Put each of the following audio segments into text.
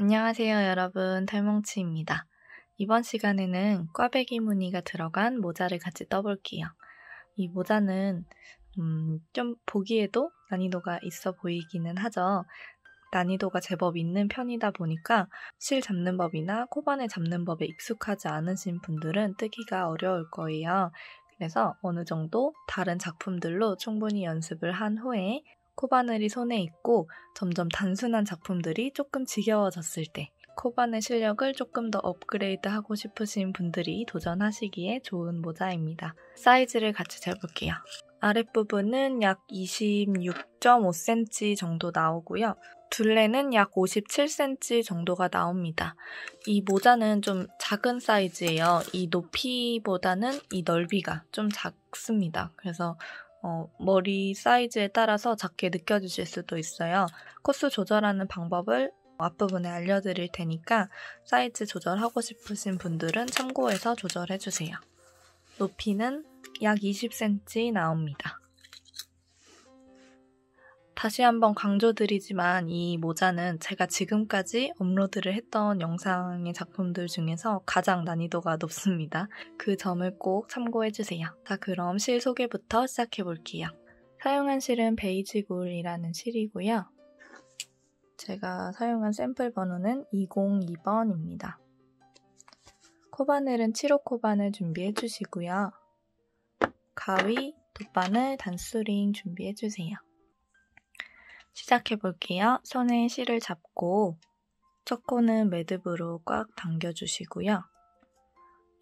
안녕하세요, 여러분. 탈몽치입니다. 이번 시간에는 꽈배기 무늬가 들어간 모자를 같이 떠볼게요. 이 모자는 좀 보기에도 난이도가 있어 보이기는 하죠. 난이도가 제법 있는 편이다 보니까 실 잡는 법이나 코바늘 잡는 법에 익숙하지 않으신 분들은 뜨기가 어려울 거예요. 그래서 어느 정도 다른 작품들로 충분히 연습을 한 후에 코바늘이 손에 있고 점점 단순한 작품들이 조금 지겨워졌을 때 코바늘 실력을 조금 더 업그레이드하고 싶으신 분들이 도전하시기에 좋은 모자입니다. 사이즈를 같이 재볼게요. 아랫부분은 약 26.5cm 정도 나오고요. 둘레는 약 57cm 정도가 나옵니다. 이 모자는 좀 작은 사이즈예요. 이 높이보다는 이 넓이가 좀 작습니다. 그래서 머리 사이즈에 따라서 작게 느껴지실 수도 있어요. 코스 조절하는 방법을 앞부분에 알려드릴 테니까 사이즈 조절하고 싶으신 분들은 참고해서 조절해주세요. 높이는 약 20cm 나옵니다. 다시 한번 강조드리지만 이 모자는 제가 지금까지 업로드를 했던 영상의 작품들 중에서 가장 난이도가 높습니다. 그 점을 꼭 참고해주세요. 자, 그럼 실 소개부터 시작해볼게요. 사용한 실은 베이지굴이라는 실이고요. 제가 사용한 샘플 번호는 202번입니다. 코바늘은 7호 코바늘 준비해주시고요. 가위, 돗바늘, 단수링 준비해주세요. 시작해볼게요. 손에 실을 잡고 첫 코는 매듭으로 꽉 당겨주시고요.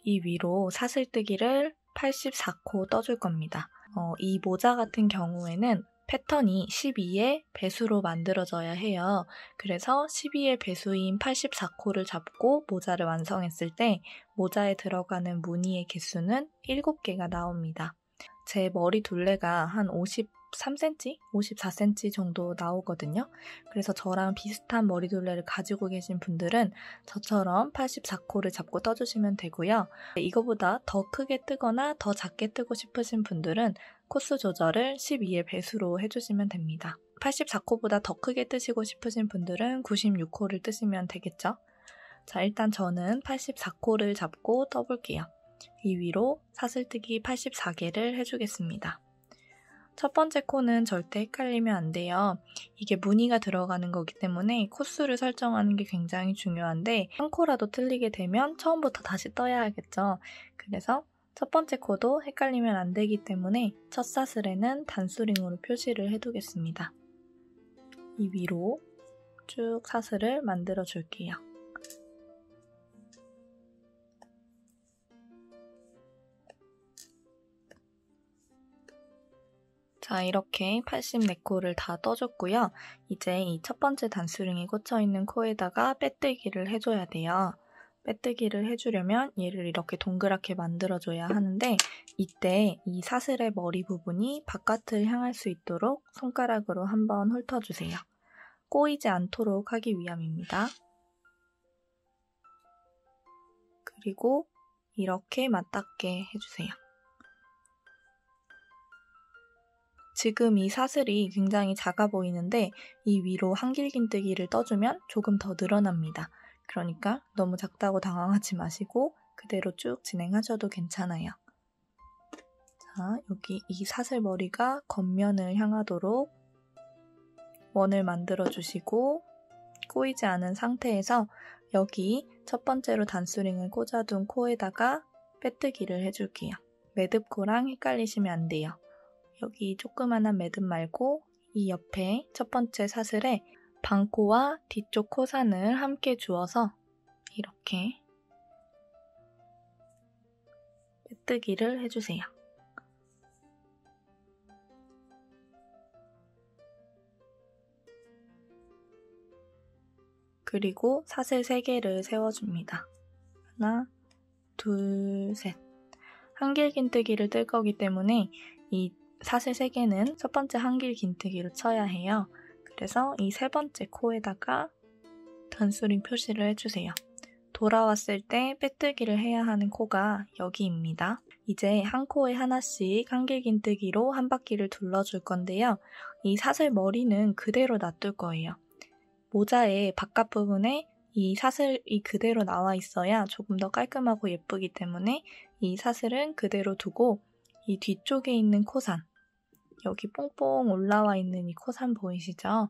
이 위로 사슬뜨기를 84코 떠줄 겁니다. 이 모자 같은 경우에는 패턴이 12의 배수로 만들어져야 해요. 그래서 12의 배수인 84코를 잡고 모자를 완성했을 때 모자에 들어가는 무늬의 개수는 7개가 나옵니다. 제 머리 둘레가 한 53cm, 54cm 정도 나오거든요. 그래서 저랑 비슷한 머리 둘레를 가지고 계신 분들은 저처럼 84코를 잡고 떠주시면 되고요. 이거보다 더 크게 뜨거나 더 작게 뜨고 싶으신 분들은 코스 조절을 12의 배수로 해주시면 됩니다. 84코보다 더 크게 뜨시고 싶으신 분들은 96코를 뜨시면 되겠죠. 자, 일단 저는 84코를 잡고 떠볼게요. 이 위로 사슬뜨기 84개를 해주겠습니다. 첫 번째 코는 절대 헷갈리면 안 돼요. 이게 무늬가 들어가는 거기 때문에 코스를 설정하는 게 굉장히 중요한데 한 코라도 틀리게 되면 처음부터 다시 떠야 하겠죠. 그래서 첫 번째 코도 헷갈리면 안 되기 때문에 첫 사슬에는 단수링으로 표시를 해두겠습니다. 이 위로 쭉 사슬을 만들어 줄게요. 자, 이렇게 84코를 다 떠줬고요. 이제 이 첫 번째 단수링이 꽂혀있는 코에다가 빼뜨기를 해줘야 돼요. 빼뜨기를 해주려면 얘를 이렇게 동그랗게 만들어줘야 하는데 이때 이 사슬의 머리 부분이 바깥을 향할 수 있도록 손가락으로 한번 훑어주세요. 꼬이지 않도록 하기 위함입니다. 그리고 이렇게 맞닿게 해주세요. 지금 이 사슬이 굉장히 작아 보이는데 이 위로 한길긴뜨기를 떠주면 조금 더 늘어납니다. 그러니까 너무 작다고 당황하지 마시고 그대로 쭉 진행하셔도 괜찮아요. 자, 여기 이 사슬 머리가 겉면을 향하도록 원을 만들어주시고 꼬이지 않은 상태에서 여기 첫 번째로 단수링을 꽂아둔 코에다가 빼뜨기를 해줄게요. 매듭코랑 헷갈리시면 안 돼요. 여기 조그만한 매듭 말고 이 옆에 첫 번째 사슬에 반코와 뒤쪽 코산을 함께 주어서 이렇게 빼뜨기를 해주세요. 그리고 사슬 3개를 세워줍니다. 하나, 둘, 셋. 한길긴뜨기를 뜰 거기 때문에 이 사슬 3개는 첫 번째 한길긴뜨기로 쳐야 해요. 그래서 이 세 번째 코에다가 단수링 표시를 해주세요. 돌아왔을 때 빼뜨기를 해야 하는 코가 여기입니다. 이제 한 코에 하나씩 한길긴뜨기로 한 바퀴를 둘러줄 건데요. 이 사슬 머리는 그대로 놔둘 거예요. 모자의 바깥 부분에 이 사슬이 그대로 나와 있어야 조금 더 깔끔하고 예쁘기 때문에 이 사슬은 그대로 두고 이 뒤쪽에 있는 코산, 여기 뽕뽕 올라와 있는 이 코산 보이시죠?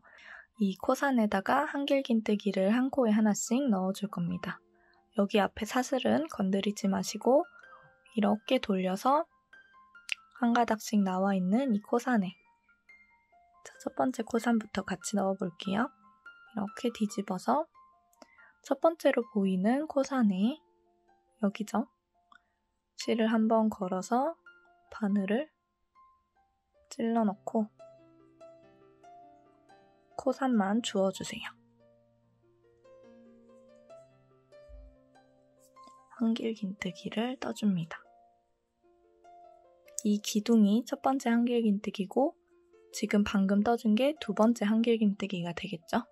이 코산에다가 한길긴뜨기를 한 코에 하나씩 넣어줄 겁니다. 여기 앞에 사슬은 건드리지 마시고 이렇게 돌려서 한 가닥씩 나와 있는 이 코산에 첫 번째 코산부터 같이 넣어볼게요. 이렇게 뒤집어서 첫 번째로 보이는 코산에 여기죠? 실을 한번 걸어서 바늘을 찔러 넣고 코산만 주워주세요. 한길긴뜨기를 떠줍니다. 이 기둥이 첫 번째 한길긴뜨기고 지금 방금 떠준 게 두 번째 한길긴뜨기가 되겠죠?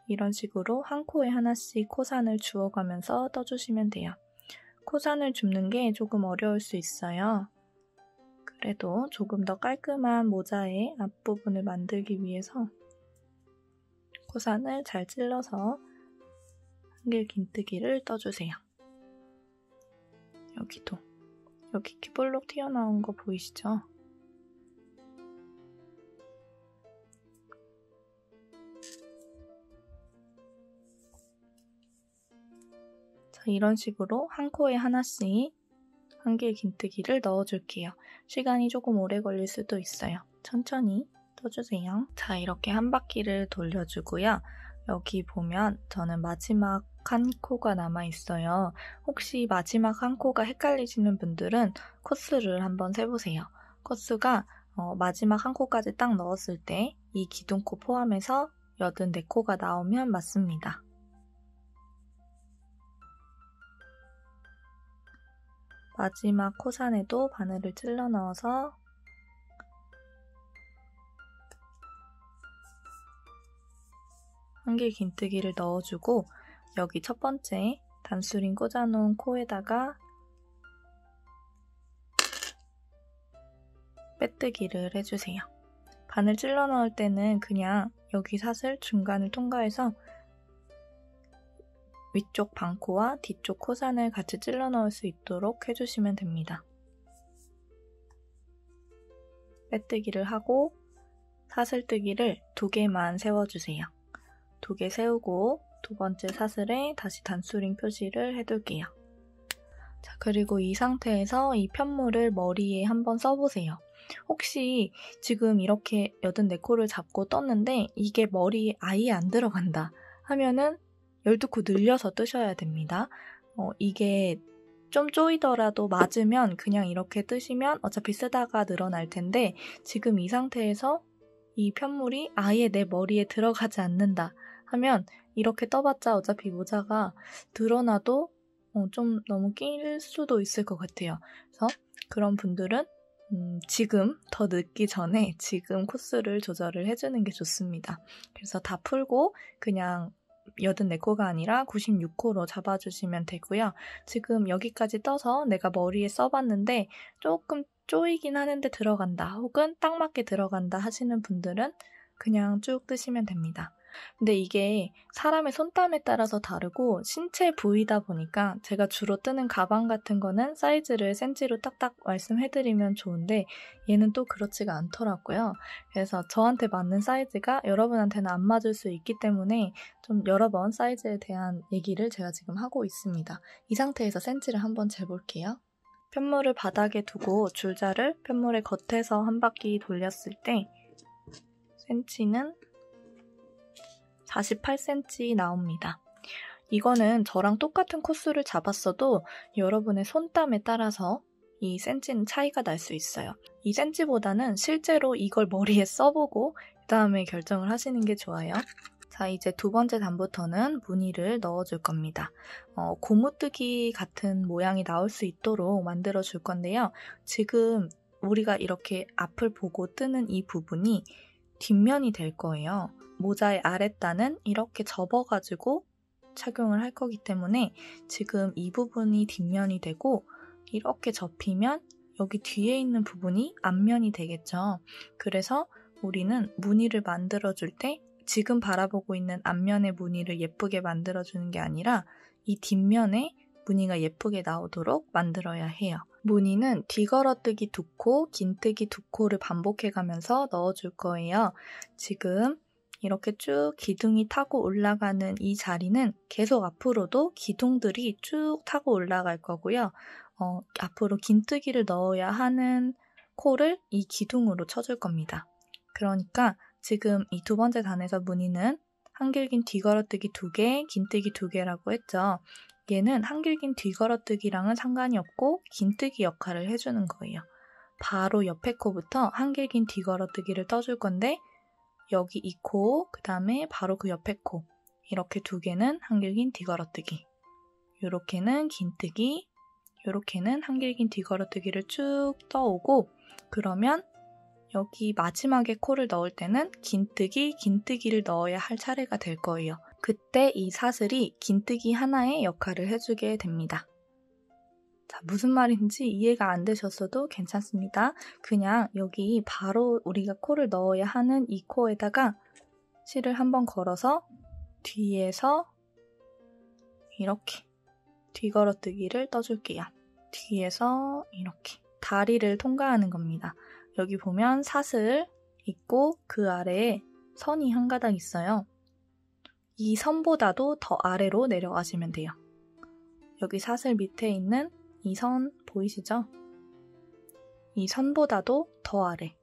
이런 식으로 한 코에 하나씩 코산을 주워가면서 떠주시면 돼요. 코산을 줍는 게 조금 어려울 수 있어요. 그래도 조금 더 깔끔한 모자의 앞부분을 만들기 위해서 코산을 잘 찔러서 한길긴뜨기를 떠주세요. 여기도 여기 이렇게 볼록 튀어나온 거 보이시죠? 자, 이런 식으로 한 코에 하나씩 한길긴뜨기를 넣어줄게요. 시간이 조금 오래 걸릴 수도 있어요. 천천히 떠주세요. 자, 이렇게 한 바퀴를 돌려주고요. 여기 보면 저는 마지막 한 코가 남아있어요. 혹시 마지막 한 코가 헷갈리시는 분들은 코스를 한번 세보세요. 코스가 마지막 한 코까지 딱 넣었을 때 이 기둥코 포함해서 84코가 나오면 맞습니다. 마지막 코산에도 바늘을 찔러 넣어서 한길긴뜨기를 넣어주고 여기 첫 번째 단수링 꽂아놓은 코에다가 빼뜨기를 해주세요. 바늘 찔러 넣을 때는 그냥 여기 사슬 중간을 통과해서 위쪽 반코와 뒤쪽 코산을 같이 찔러 넣을 수 있도록 해주시면 됩니다. 빼뜨기를 하고 사슬뜨기를 2개만 세워주세요. 2개 세우고 두 번째 사슬에 다시 단수링 표시를 해둘게요. 자, 그리고 이 상태에서 이 편물을 머리에 한번 써보세요. 혹시 지금 이렇게 84코를 잡고 떴는데 이게 머리에 아예 안 들어간다 하면은 12코 늘려서 뜨셔야 됩니다. 이게 좀 쪼이더라도 맞으면 그냥 이렇게 뜨시면 어차피 쓰다가 늘어날 텐데 지금 이 상태에서 이 편물이 아예 내 머리에 들어가지 않는다 하면 이렇게 떠봤자 어차피 모자가 드러나도 좀 너무 낄 수도 있을 것 같아요. 그래서 그런 분들은 지금 더 늦기 전에 지금 코스를 조절을 해주는 게 좋습니다. 그래서 다 풀고 그냥 84코가 아니라 96코로 잡아주시면 되고요. 지금 여기까지 떠서 내가 머리에 써봤는데 조금 쪼이긴 하는데 들어간다 혹은 딱 맞게 들어간다 하시는 분들은 그냥 쭉 뜨시면 됩니다. 근데 이게 사람의 손땀에 따라서 다르고 신체 부위다 보니까 제가 주로 뜨는 가방 같은 거는 사이즈를 센치로 딱딱 말씀해드리면 좋은데 얘는 또 그렇지가 않더라고요. 그래서 저한테 맞는 사이즈가 여러분한테는 안 맞을 수 있기 때문에 좀 여러 번 사이즈에 대한 얘기를 제가 지금 하고 있습니다. 이 상태에서 센치를 한번 재볼게요. 편물을 바닥에 두고 줄자를 편물의 겉에서 한 바퀴 돌렸을 때 센치는 48cm 나옵니다. 이거는 저랑 똑같은 코스를 잡았어도 여러분의 손땀에 따라서 이 센치는 차이가 날 수 있어요. 이 센치보다는 실제로 이걸 머리에 써보고 그 다음에 결정을 하시는 게 좋아요. 자, 이제 두 번째 단부터는 무늬를 넣어줄 겁니다. 고무뜨기 같은 모양이 나올 수 있도록 만들어 줄 건데요. 지금 우리가 이렇게 앞을 보고 뜨는 이 부분이 뒷면이 될 거예요. 모자의 아랫단은 이렇게 접어가지고 착용을 할 거기 때문에 지금 이 부분이 뒷면이 되고 이렇게 접히면 여기 뒤에 있는 부분이 앞면이 되겠죠. 그래서 우리는 무늬를 만들어줄 때 지금 바라보고 있는 앞면의 무늬를 예쁘게 만들어주는 게 아니라 이 뒷면에 무늬가 예쁘게 나오도록 만들어야 해요. 무늬는 뒤걸어뜨기 2코, 긴뜨기 2코를 반복해가면서 넣어줄 거예요. 지금 이렇게 쭉 기둥이 타고 올라가는 이 자리는 계속 앞으로도 기둥들이 쭉 타고 올라갈 거고요. 앞으로 긴뜨기를 넣어야 하는 코를 이 기둥으로 쳐줄 겁니다. 그러니까 지금 이 두 번째 단에서 무늬는 한길긴 뒤걸어뜨기 2개, 긴뜨기 2개라고 했죠. 얘는 한길긴 뒤걸어뜨기랑은 상관이 없고 긴뜨기 역할을 해주는 거예요. 바로 옆에 코부터 한길긴 뒤걸어뜨기를 떠줄 건데 여기 이 코, 그 다음에 바로 그 옆에 코 이렇게 2개는 한길긴 뒤걸어뜨기, 요렇게는 긴뜨기, 요렇게는 한길긴 뒤걸어뜨기를 쭉 떠오고 그러면 여기 마지막에 코를 넣을 때는 긴뜨기, 긴뜨기를 넣어야 할 차례가 될 거예요. 그때 이 사슬이 긴뜨기 하나의 역할을 해주게 됩니다. 자, 무슨 말인지 이해가 안 되셨어도 괜찮습니다. 그냥 여기 바로 우리가 코를 넣어야 하는 이 코에다가 실을 한번 걸어서 뒤에서 이렇게 뒤걸어뜨기를 떠줄게요. 뒤에서 이렇게 다리를 통과하는 겁니다. 여기 보면 사슬 있고 그 아래에 선이 한 가닥 있어요. 이 선보다도 더 아래로 내려가시면 돼요. 여기 사슬 밑에 있는 이 선 보이시죠? 이 선보다도 더 아래.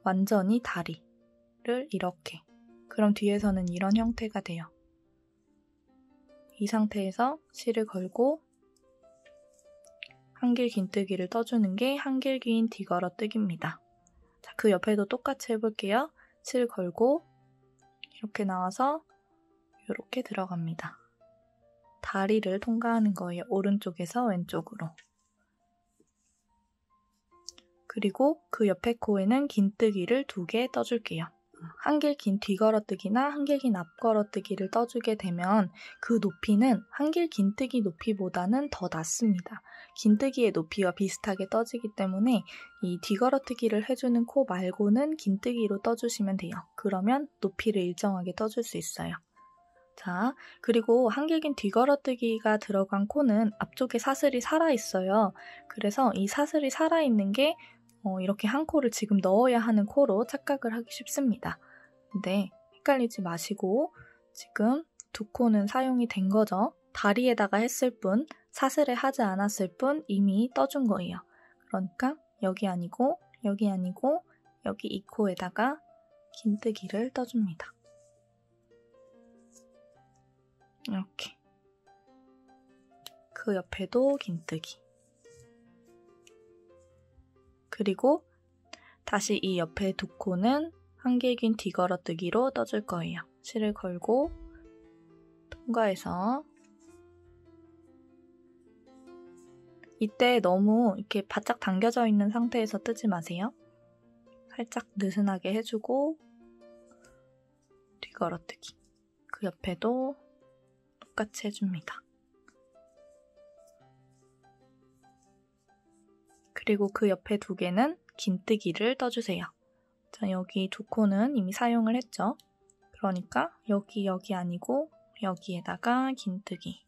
완전히 다리를 이렇게. 그럼 뒤에서는 이런 형태가 돼요. 이 상태에서 실을 걸고 한길 긴뜨기를 떠주는 게 한길 긴 뒤걸어뜨기입니다. 자, 그 옆에도 똑같이 해볼게요. 실 걸고 이렇게 나와서 이렇게 들어갑니다. 다리를 통과하는 거예요. 오른쪽에서 왼쪽으로. 그리고 그 옆에 코에는 긴뜨기를 2개 떠줄게요. 한길 긴 뒤걸어뜨기나 한길 긴 앞걸어뜨기를 떠주게 되면 그 높이는 한길 긴뜨기 높이보다는 더 낮습니다. 긴뜨기의 높이와 비슷하게 떠지기 때문에 이 뒤걸어뜨기를 해주는 코 말고는 긴뜨기로 떠주시면 돼요. 그러면 높이를 일정하게 떠줄 수 있어요. 자, 그리고 한길 긴 뒤걸어뜨기가 들어간 코는 앞쪽에 사슬이 살아있어요. 그래서 이 사슬이 살아있는 게 이렇게 한 코를 지금 넣어야 하는 코로 착각을 하기 쉽습니다. 근데 헷갈리지 마시고 지금 2코는 사용이 된 거죠. 다리에다가 했을 뿐, 사슬에 하지 않았을 뿐 이미 떠준 거예요. 그러니까 여기 아니고 여기 아니고 여기 이 코에다가 긴뜨기를 떠줍니다. 이렇게. 그 옆에도 긴뜨기. 그리고 다시 이 옆에 2코는 한길 긴 뒤걸어뜨기로 떠줄 거예요. 실을 걸고 통과해서 이때 너무 이렇게 바짝 당겨져 있는 상태에서 뜨지 마세요. 살짝 느슨하게 해주고 뒤걸어뜨기. 그 옆에도 똑같이 해줍니다. 그리고 그 옆에 2개는 긴뜨기를 떠주세요. 자, 여기 2코는 이미 사용을 했죠. 그러니까 여기 아니고 여기에다가 긴뜨기.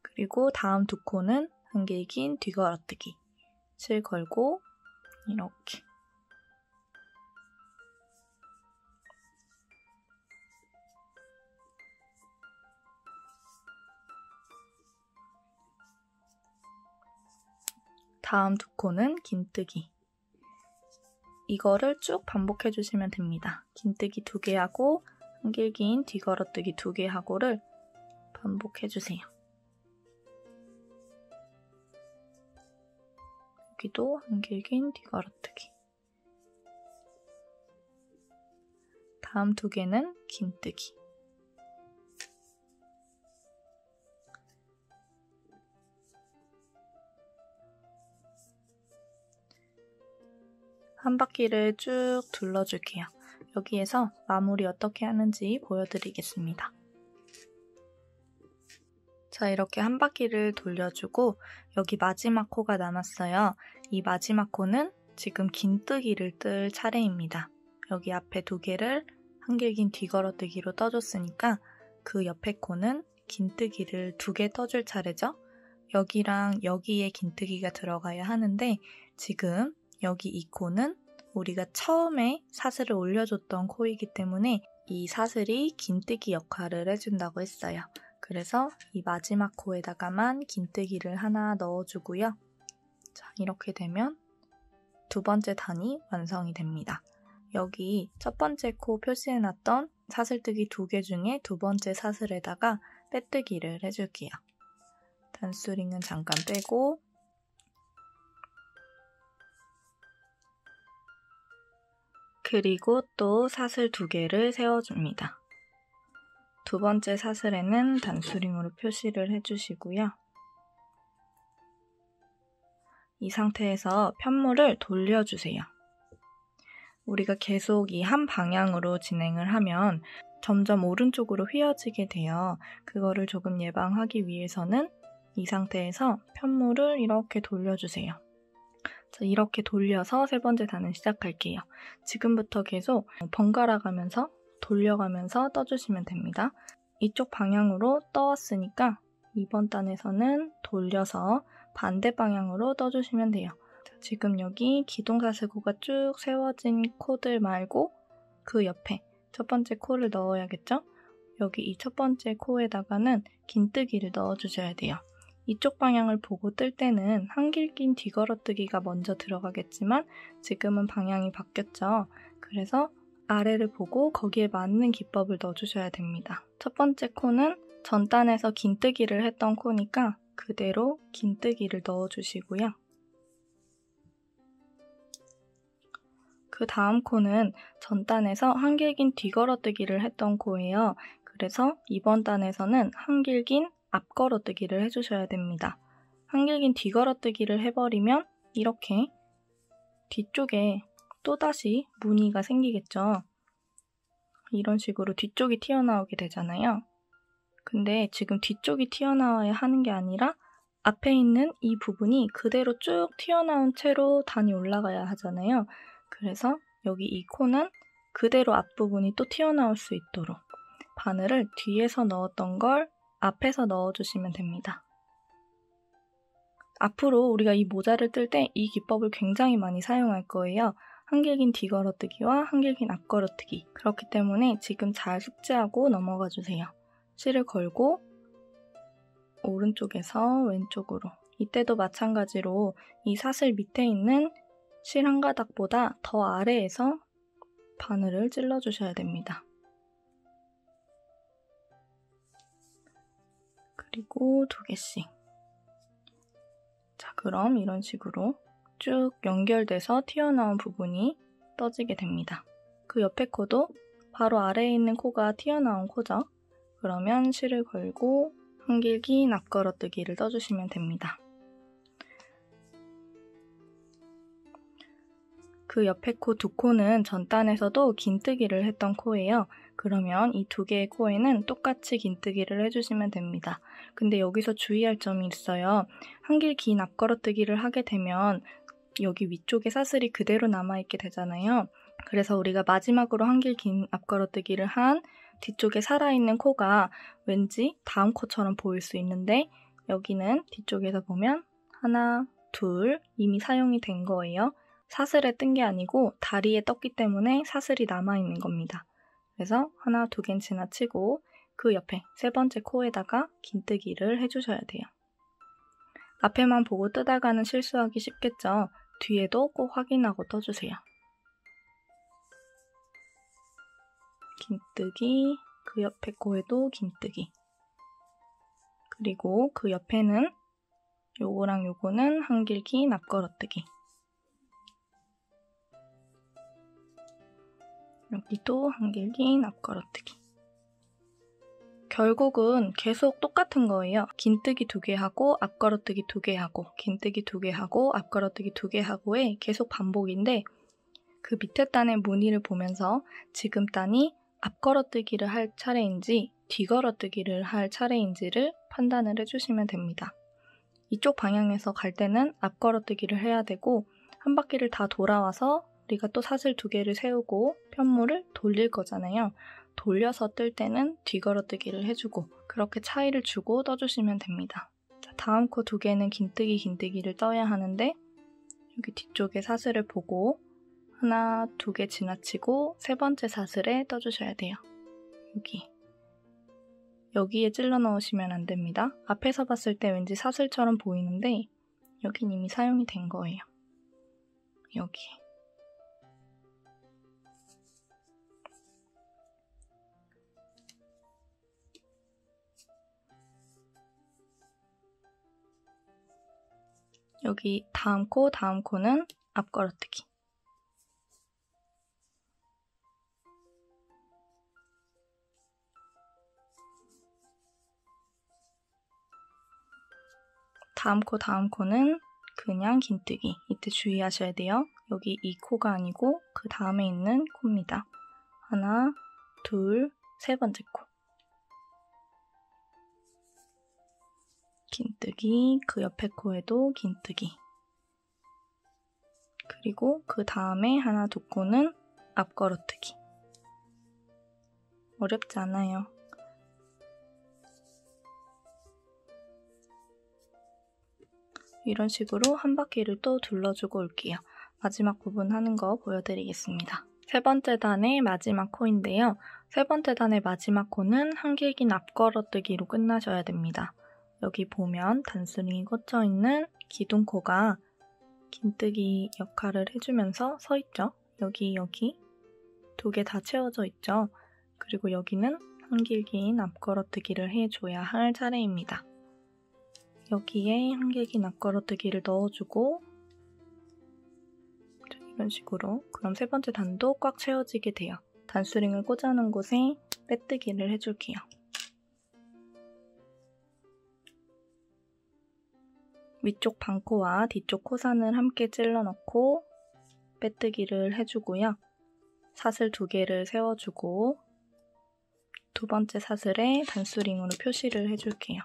그리고 다음 2코는 한길 긴 뒤걸어뜨기. 실 걸고 이렇게. 다음 2코는 긴뜨기. 이거를 쭉 반복해 주시면 됩니다. 긴뜨기 2개 하고 한길 긴 뒤걸어뜨기 2개 하고를 반복해 주세요. 여기도 한길 긴 뒤걸어뜨기. 다음 2개는 긴뜨기. 한 바퀴를 쭉 둘러줄게요. 여기에서 마무리 어떻게 하는지 보여드리겠습니다. 자, 이렇게 한 바퀴를 돌려주고 여기 마지막 코가 남았어요. 이 마지막 코는 지금 긴뜨기를 뜰 차례입니다. 여기 앞에 2개를 한길긴 뒤걸어뜨기로 떠줬으니까 그 옆에 코는 긴뜨기를 2개 떠줄 차례죠. 여기랑 여기에 긴뜨기가 들어가야 하는데 지금 여기 이 코는 우리가 처음에 사슬을 올려줬던 코이기 때문에 이 사슬이 긴뜨기 역할을 해준다고 했어요. 그래서 이 마지막 코에다가만 긴뜨기를 하나 넣어주고요. 자, 이렇게 되면 2번째 단이 완성이 됩니다. 여기 첫 번째 코 표시해놨던 사슬뜨기 2개 중에 2번째 사슬에다가 빼뜨기를 해줄게요. 단수링은 잠깐 빼고 그리고 또 사슬 2개를 세워줍니다. 2번째 사슬에는 단수링으로 표시를 해주시고요. 이 상태에서 편물을 돌려주세요. 우리가 계속 이 한 방향으로 진행을 하면 점점 오른쪽으로 휘어지게 돼요. 그거를 조금 예방하기 위해서는 이 상태에서 편물을 이렇게 돌려주세요. 자, 이렇게 돌려서 3번째 단을 시작할게요. 지금부터 계속 번갈아 가면서 돌려가면서 떠주시면 됩니다. 이쪽 방향으로 떠왔으니까 이번 단에서는 돌려서 반대 방향으로 떠주시면 돼요. 자, 지금 여기 기둥사슬코가 쭉 세워진 코들 말고 그 옆에 첫 번째 코를 넣어야겠죠? 여기 이 첫 번째 코에다가는 긴뜨기를 넣어주셔야 돼요. 이쪽 방향을 보고 뜰 때는 한길긴 뒤걸어뜨기가 먼저 들어가겠지만 지금은 방향이 바뀌었죠. 그래서 아래를 보고 거기에 맞는 기법을 넣어주셔야 됩니다. 첫 번째 코는 전단에서 긴뜨기를 했던 코니까 그대로 긴뜨기를 넣어주시고요. 그 다음 코는 전단에서 한길긴 뒤걸어뜨기를 했던 코예요. 그래서 이번 단에서는 한길긴 앞걸어뜨기를 해주셔야 됩니다. 한길긴 뒤걸어뜨기를 해버리면 이렇게 뒤쪽에 또다시 무늬가 생기겠죠. 이런 식으로 뒤쪽이 튀어나오게 되잖아요. 근데 지금 뒤쪽이 튀어나와야 하는 게 아니라 앞에 있는 이 부분이 그대로 쭉 튀어나온 채로 단이 올라가야 하잖아요. 그래서 여기 이 코는 그대로 앞부분이 또 튀어나올 수 있도록 바늘을 뒤에서 넣었던 걸 앞에서 넣어주시면 됩니다. 앞으로 우리가 이 모자를 뜰 때 이 기법을 굉장히 많이 사용할 거예요. 한길긴 뒤걸어뜨기와 한길긴 앞걸어뜨기. 그렇기 때문에 지금 잘 숙지하고 넘어가 주세요. 실을 걸고 오른쪽에서 왼쪽으로. 이때도 마찬가지로 이 사슬 밑에 있는 실 한 가닥보다 더 아래에서 바늘을 찔러주셔야 됩니다. 그리고 2개씩. 자, 그럼 이런 식으로 쭉 연결돼서 튀어나온 부분이 떠지게 됩니다. 그 옆에 코도 바로 아래에 있는 코가 튀어나온 코죠. 그러면 실을 걸고 한길긴 앞걸어뜨기를 떠주시면 됩니다. 그 옆에 코 2코는 전단에서도 긴뜨기를 했던 코예요. 그러면 이 2개의 코에는 똑같이 긴뜨기를 해주시면 됩니다. 근데 여기서 주의할 점이 있어요. 한길긴 앞걸어뜨기를 하게 되면 여기 위쪽에 사슬이 그대로 남아있게 되잖아요. 그래서 우리가 마지막으로 한길긴 앞걸어뜨기를 한 뒤쪽에 살아있는 코가 왠지 다음 코처럼 보일 수 있는데 여기는 뒤쪽에서 보면 하나, 둘 이미 사용이 된 거예요. 사슬에 뜬 게 아니고 다리에 떴기 때문에 사슬이 남아있는 겁니다. 그래서 하나, 2개는 지나치고 그 옆에 3번째 코에다가 긴뜨기를 해주셔야 돼요. 앞에만 보고 뜨다가는 실수하기 쉽겠죠. 뒤에도 꼭 확인하고 떠주세요. 긴뜨기, 그 옆에 코에도 긴뜨기. 그리고 그 옆에는 요거랑 요거는 한길긴 앞걸어뜨기. 여기도 한길긴 앞걸어뜨기. 결국은 계속 똑같은 거예요. 긴뜨기 2개 하고 앞걸어뜨기 2개 하고 긴뜨기 2개 하고 앞걸어뜨기 2개 하고의 계속 반복인데 그 밑에 단의 무늬를 보면서 지금 단이 앞걸어뜨기를 할 차례인지 뒤걸어뜨기를 할 차례인지를 판단을 해주시면 됩니다. 이쪽 방향에서 갈 때는 앞걸어뜨기를 해야 되고 한 바퀴를 다 돌아와서 우리가 또 사슬 2개를 세우고 편물을 돌릴 거잖아요. 돌려서 뜰 때는 뒤걸어뜨기를 해주고 그렇게 차이를 주고 떠주시면 됩니다. 자, 다음 코 2개는 긴뜨기를 떠야 하는데 여기 뒤쪽에 사슬을 보고 하나, 2개 지나치고 3번째 사슬에 떠주셔야 돼요. 여기에 찔러 넣으시면 안 됩니다. 앞에서 봤을 때 왠지 사슬처럼 보이는데 여긴 이미 사용이 된 거예요. 여기. 여기 다음 코는 앞걸어뜨기. 다음 코는 그냥 긴뜨기. 이때 주의하셔야 돼요. 여기 이 코가 아니고 그 다음에 있는 코입니다. 하나, 둘, 3번째 코. 긴뜨기, 그 옆에 코에도 긴뜨기. 그리고 그 다음에 하나, 2코는 앞걸어뜨기. 어렵지 않아요. 이런 식으로 한 바퀴를 또 둘러주고 올게요. 마지막 부분 하는 거 보여드리겠습니다. 3번째 단의 마지막 코인데요. 3번째 단의 마지막 코는 한길 긴 앞걸어뜨기로 끝나셔야 됩니다. 여기 보면 단스링이 꽂혀있는 기둥코가 긴뜨기 역할을 해주면서 서있죠. 여기 2개 다 채워져 있죠. 그리고 여기는 한길 긴 앞걸어뜨기를 해줘야 할 차례입니다. 여기에 한길 긴 앞걸어뜨기를 넣어주고 이런 식으로 그럼 3번째 단도 꽉 채워지게 돼요. 단스링을 꽂아놓은 곳에 빼뜨기를 해줄게요. 위쪽 반코와 뒤쪽 코산을 함께 찔러 넣고 빼뜨기를 해주고요. 사슬 2개를 세워주고 2번째 사슬에 단스링으로 표시를 해줄게요.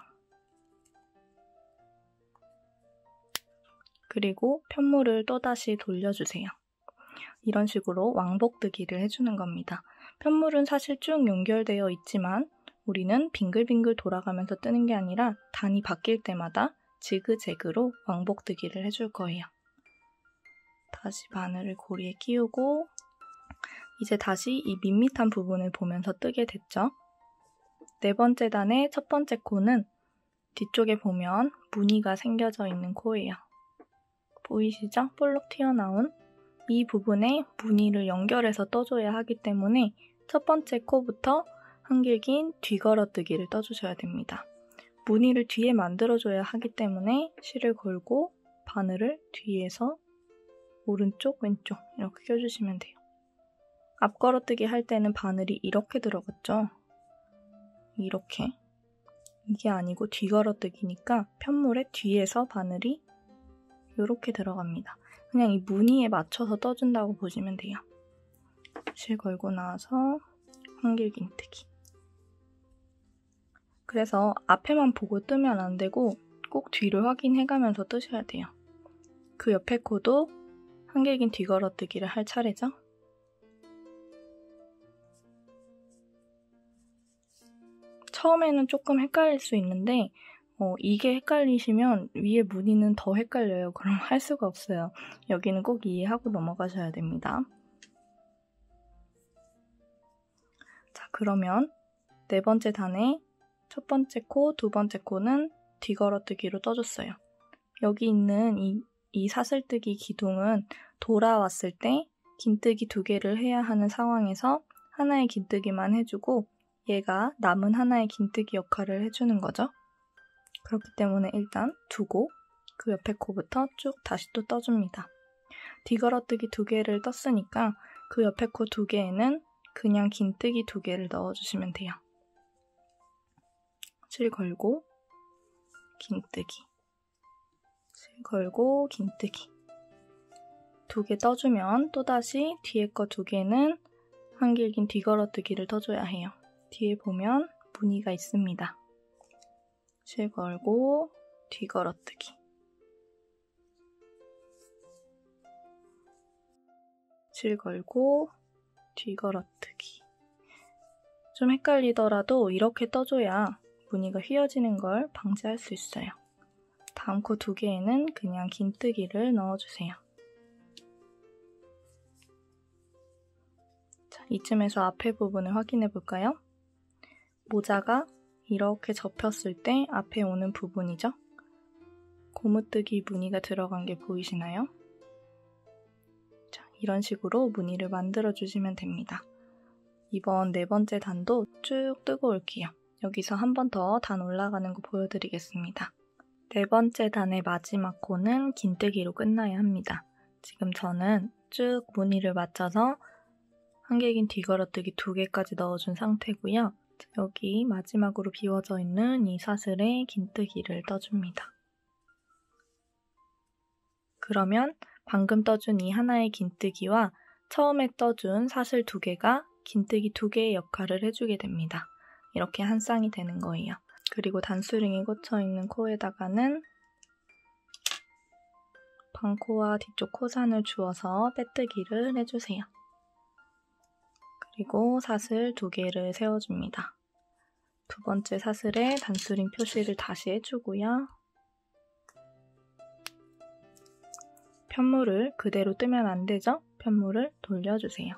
그리고 편물을 또다시 돌려주세요. 이런 식으로 왕복뜨기를 해주는 겁니다. 편물은 사실 쭉 연결되어 있지만 우리는 빙글빙글 돌아가면서 뜨는 게 아니라 단이 바뀔 때마다 지그재그로 왕복뜨기를 해줄 거예요. 다시 바늘을 고리에 끼우고 이제 다시 이 밋밋한 부분을 보면서 뜨게 됐죠. 4번째 단의 첫 번째 코는 뒤쪽에 보면 무늬가 생겨져 있는 코예요. 보이시죠? 볼록 튀어나온 이 부분에 무늬를 연결해서 떠줘야 하기 때문에 첫 번째 코부터 한길 긴 뒤걸어뜨기를 떠주셔야 됩니다. 무늬를 뒤에 만들어줘야 하기 때문에 실을 걸고 바늘을 뒤에서 오른쪽, 왼쪽 이렇게 껴주시면 돼요. 앞걸어뜨기 할 때는 바늘이 이렇게 들어갔죠? 이렇게. 이게 아니고 뒤걸어뜨기니까 편물의 뒤에서 바늘이 이렇게 들어갑니다. 그냥 이 무늬에 맞춰서 떠준다고 보시면 돼요. 실 걸고 나서 한길 긴뜨기. 그래서 앞에만 보고 뜨면 안 되고 꼭 뒤를 확인해가면서 뜨셔야 돼요. 그 옆에 코도 한길 긴 뒤걸어뜨기를 할 차례죠. 처음에는 조금 헷갈릴 수 있는데 이게 헷갈리시면 위에 무늬는 더 헷갈려요. 그럼 할 수가 없어요. 여기는 꼭 이해하고 넘어가셔야 됩니다. 자, 그러면 4번째 단의 첫 번째 코, 2번째 코는 뒤걸어뜨기로 떠줬어요. 여기 있는 이 사슬뜨기 기둥은 돌아왔을 때 긴뜨기 2개를 해야 하는 상황에서 하나의 긴뜨기만 해주고 얘가 남은 하나의 긴뜨기 역할을 해주는 거죠. 그렇기 때문에 일단 두고 그 옆에 코부터 쭉 다시 또 떠줍니다. 뒤걸어뜨기 2개를 떴으니까 그 옆에 코 2개에는 그냥 긴뜨기 2개를 넣어주시면 돼요. 실 걸고 긴뜨기, 실 걸고 긴뜨기 2개 떠주면 또다시 뒤에 거 2개는 한길 긴 뒤걸어뜨기를 떠줘야 해요. 뒤에 보면 무늬가 있습니다. 실 걸고 뒤걸어뜨기. 실 걸고 뒤걸어뜨기. 좀 헷갈리더라도 이렇게 떠줘야 무늬가 휘어지는 걸 방지할 수 있어요. 다음 코 2개에는 그냥 긴뜨기를 넣어주세요. 자, 이쯤에서 앞에 부분을 확인해 볼까요? 모자가 이렇게 접혔을 때 앞에 오는 부분이죠? 고무뜨기 무늬가 들어간 게 보이시나요? 자, 이런 식으로 무늬를 만들어주시면 됩니다. 이번 4번째 단도 쭉 뜨고 올게요. 여기서 한 번 더 단 올라가는 거 보여드리겠습니다. 4번째 단의 마지막 코는 긴뜨기로 끝나야 합니다. 지금 저는 쭉 무늬를 맞춰서 한길긴 뒤걸어뜨기 2개까지 넣어준 상태고요. 여기 마지막으로 비워져 있는 이 사슬에 긴뜨기를 떠줍니다. 그러면 방금 떠준 이 하나의 긴뜨기와 처음에 떠준 사슬 2개가 긴뜨기 2개의 역할을 해주게 됩니다. 이렇게 한 쌍이 되는 거예요. 그리고 단수링이 꽂혀있는 코에다가는 방코와 뒤쪽 코산을 주어서 빼뜨기를 해주세요. 그리고 사슬 2개를 세워줍니다. 2번째 사슬에 단수링 표시를 다시 해주고요. 편물을 그대로 뜨면 안 되죠? 편물을 돌려주세요.